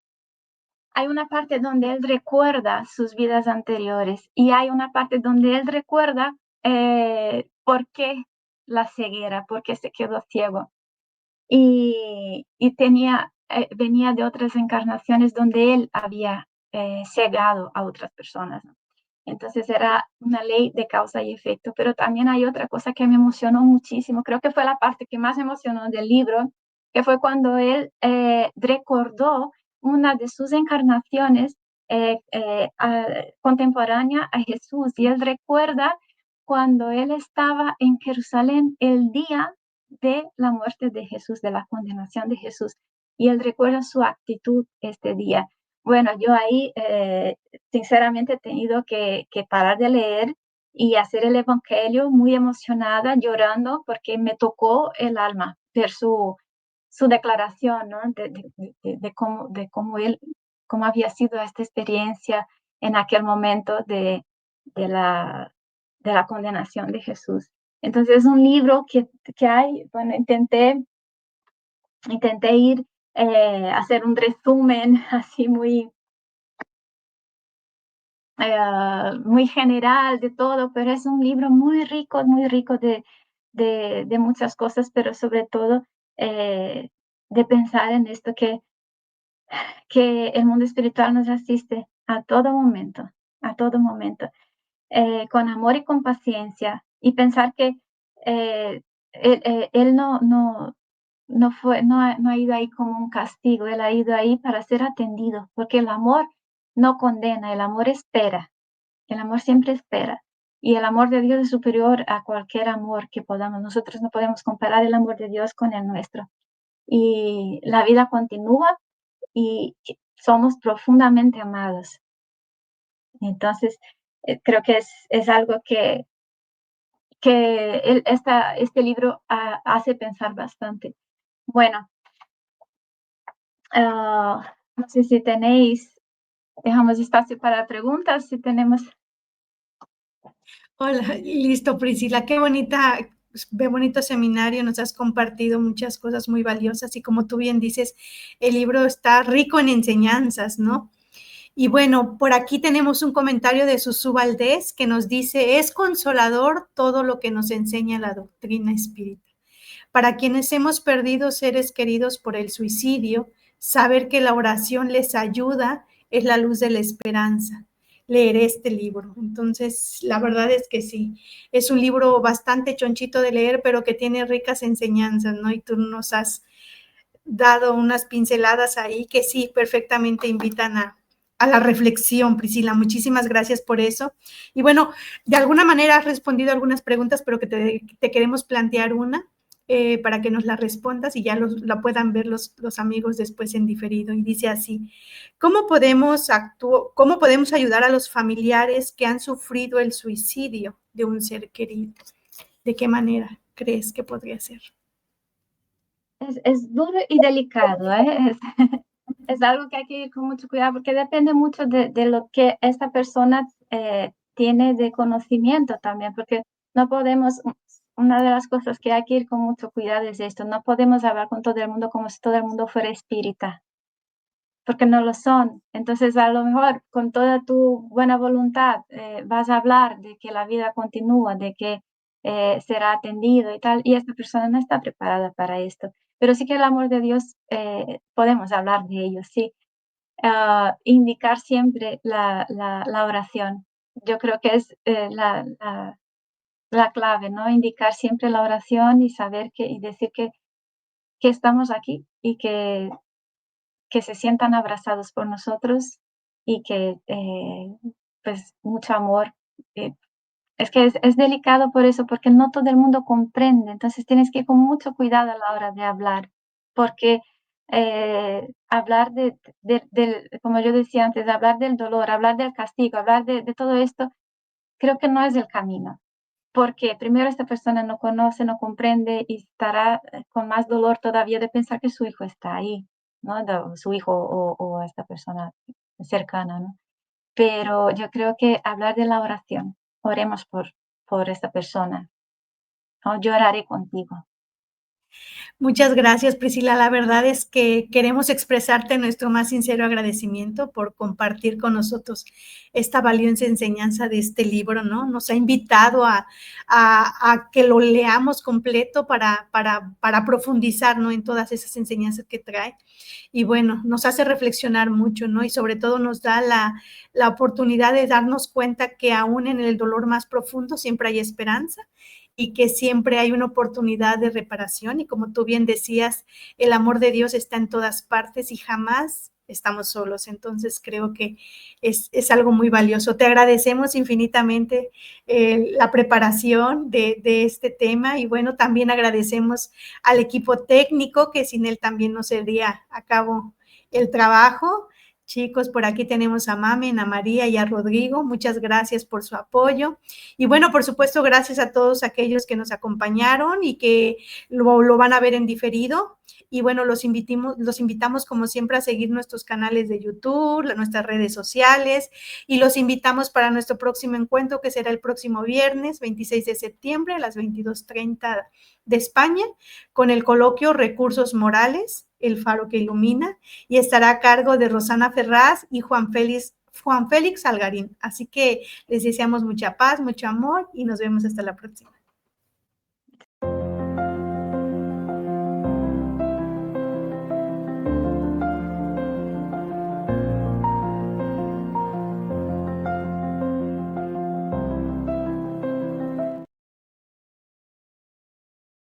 Speaker 2: hay una parte donde él recuerda sus vidas anteriores y hay una parte donde él recuerda por qué la ceguera, por qué se quedó ciego. Y venía de otras encarnaciones donde él había cegado a otras personas, ¿no? Entonces era una ley de causa y efecto, pero también hay otra cosa que me emocionó muchísimo, creo que fue la parte que más me emocionó del libro, que fue cuando él recordó una de sus encarnaciones contemporánea a Jesús, y él recuerda cuando él estaba en Jerusalén el día de la muerte de Jesús, de la condenación de Jesús, y él recuerda su actitud este día. Bueno, yo ahí sinceramente he tenido que parar de leer y hacer el Evangelio muy emocionada, llorando, porque me tocó el alma ver su declaración, ¿no? Cómo había sido esta experiencia en aquel momento de la, de la condenación de Jesús. Entonces es un libro que hay, bueno, intenté ir hacer un resumen así muy muy general de todo, pero es un libro muy rico de muchas cosas, pero sobre todo de pensar en esto que el mundo espiritual nos asiste a todo momento, con amor y con paciencia, y pensar que él no ha ido ahí como un castigo, él ha ido ahí para ser atendido, porque el amor no condena, el amor espera. El amor siempre espera. Y el amor de Dios es superior a cualquier amor que podamos. Nosotros no podemos comparar el amor de Dios con el nuestro. Y la vida continúa y somos profundamente amados. Entonces, creo que es algo que este libro hace pensar bastante. Bueno, no sé si dejamos espacio para preguntas, si tenemos.
Speaker 1: Hola, listo, Priscila, qué bonito seminario, nos has compartido muchas cosas muy valiosas y como tú bien dices, el libro está rico en enseñanzas, ¿no? Y bueno, por aquí tenemos un comentario de Susu Valdés que nos dice, es consolador todo lo que nos enseña la doctrina espírita. Para quienes hemos perdido seres queridos por el suicidio, saber que la oración les ayuda es la luz de la esperanza. Leeré este libro. Entonces, la verdad es que sí, es un libro bastante chonchito de leer, pero que tiene ricas enseñanzas, ¿no? Y tú nos has dado unas pinceladas ahí que sí, perfectamente invitan a la reflexión, Priscila. Muchísimas gracias por eso. Y bueno, de alguna manera has respondido algunas preguntas, pero que te queremos plantear una para que nos la respondas y ya la puedan ver los amigos después en diferido. Y dice así, ¿cómo podemos ayudar a los familiares que han sufrido el suicidio de un ser querido? ¿De qué manera crees que podría ser?
Speaker 2: Es duro y delicado, ¿eh? Es algo que hay que ir con mucho cuidado porque depende mucho de lo que esta persona tiene de conocimiento también, porque no podemos, una de las cosas que hay que ir con mucho cuidado es esto, no podemos hablar con todo el mundo como si todo el mundo fuera espírita, porque no lo son. Entonces, a lo mejor con toda tu buena voluntad vas a hablar de que la vida continúa, de que será atendido y tal, y esta persona no está preparada para esto. Pero sí que el amor de Dios, podemos hablar de ello, sí. Indicar siempre la oración. Yo creo que es la clave, ¿no? Indicar siempre la oración y saber y decir que estamos aquí y que se sientan abrazados por nosotros y que, pues, mucho amor. eh, es que es delicado por eso, porque no todo el mundo comprende, entonces tienes que ir con mucho cuidado a la hora de hablar, porque, hablar como yo decía antes, hablar del dolor, hablar del castigo, hablar de todo esto, creo que no es el camino, porque primero esta persona no conoce, no comprende y estará, con más dolor todavía de pensar que su hijo está ahí, ¿no? Su hijo o esta persona cercana, ¿no? Pero yo creo que hablar de la oración, oremos por esta persona, ¿no? Lloraré contigo.
Speaker 1: Muchas gracias, Priscila. La verdad es que queremos expresarte nuestro más sincero agradecimiento por compartir con nosotros esta valiosa enseñanza de este libro, ¿no? Nos ha invitado a que lo leamos completo para profundizar, ¿no? En todas esas enseñanzas que trae. Y bueno, nos hace reflexionar mucho, ¿no? Y sobre todo nos da la oportunidad de darnos cuenta que aún en el dolor más profundo siempre hay esperanza y que siempre hay una oportunidad de reparación y como tú bien decías, el amor de Dios está en todas partes y jamás estamos solos. Entonces creo que es algo muy valioso. Te agradecemos infinitamente la preparación de este tema y bueno, también agradecemos al equipo técnico que sin él también no sería a cabo el trabajo. Chicos, por aquí tenemos a Mamen, a María y a Rodrigo. Muchas gracias por su apoyo. Y bueno, por supuesto, gracias a todos aquellos que nos acompañaron y que lo van a ver en diferido. Y bueno, los invitamos como siempre a seguir nuestros canales de YouTube, nuestras redes sociales y los invitamos para nuestro próximo encuentro que será el próximo viernes 26 de septiembre a las 22:30 de España con el coloquio Recursos Morales, el faro que ilumina y estará a cargo de Rosana Ferraz y Juan Félix Juan Félix Algarín. Así que les deseamos mucha paz, mucho amor y nos vemos hasta la próxima.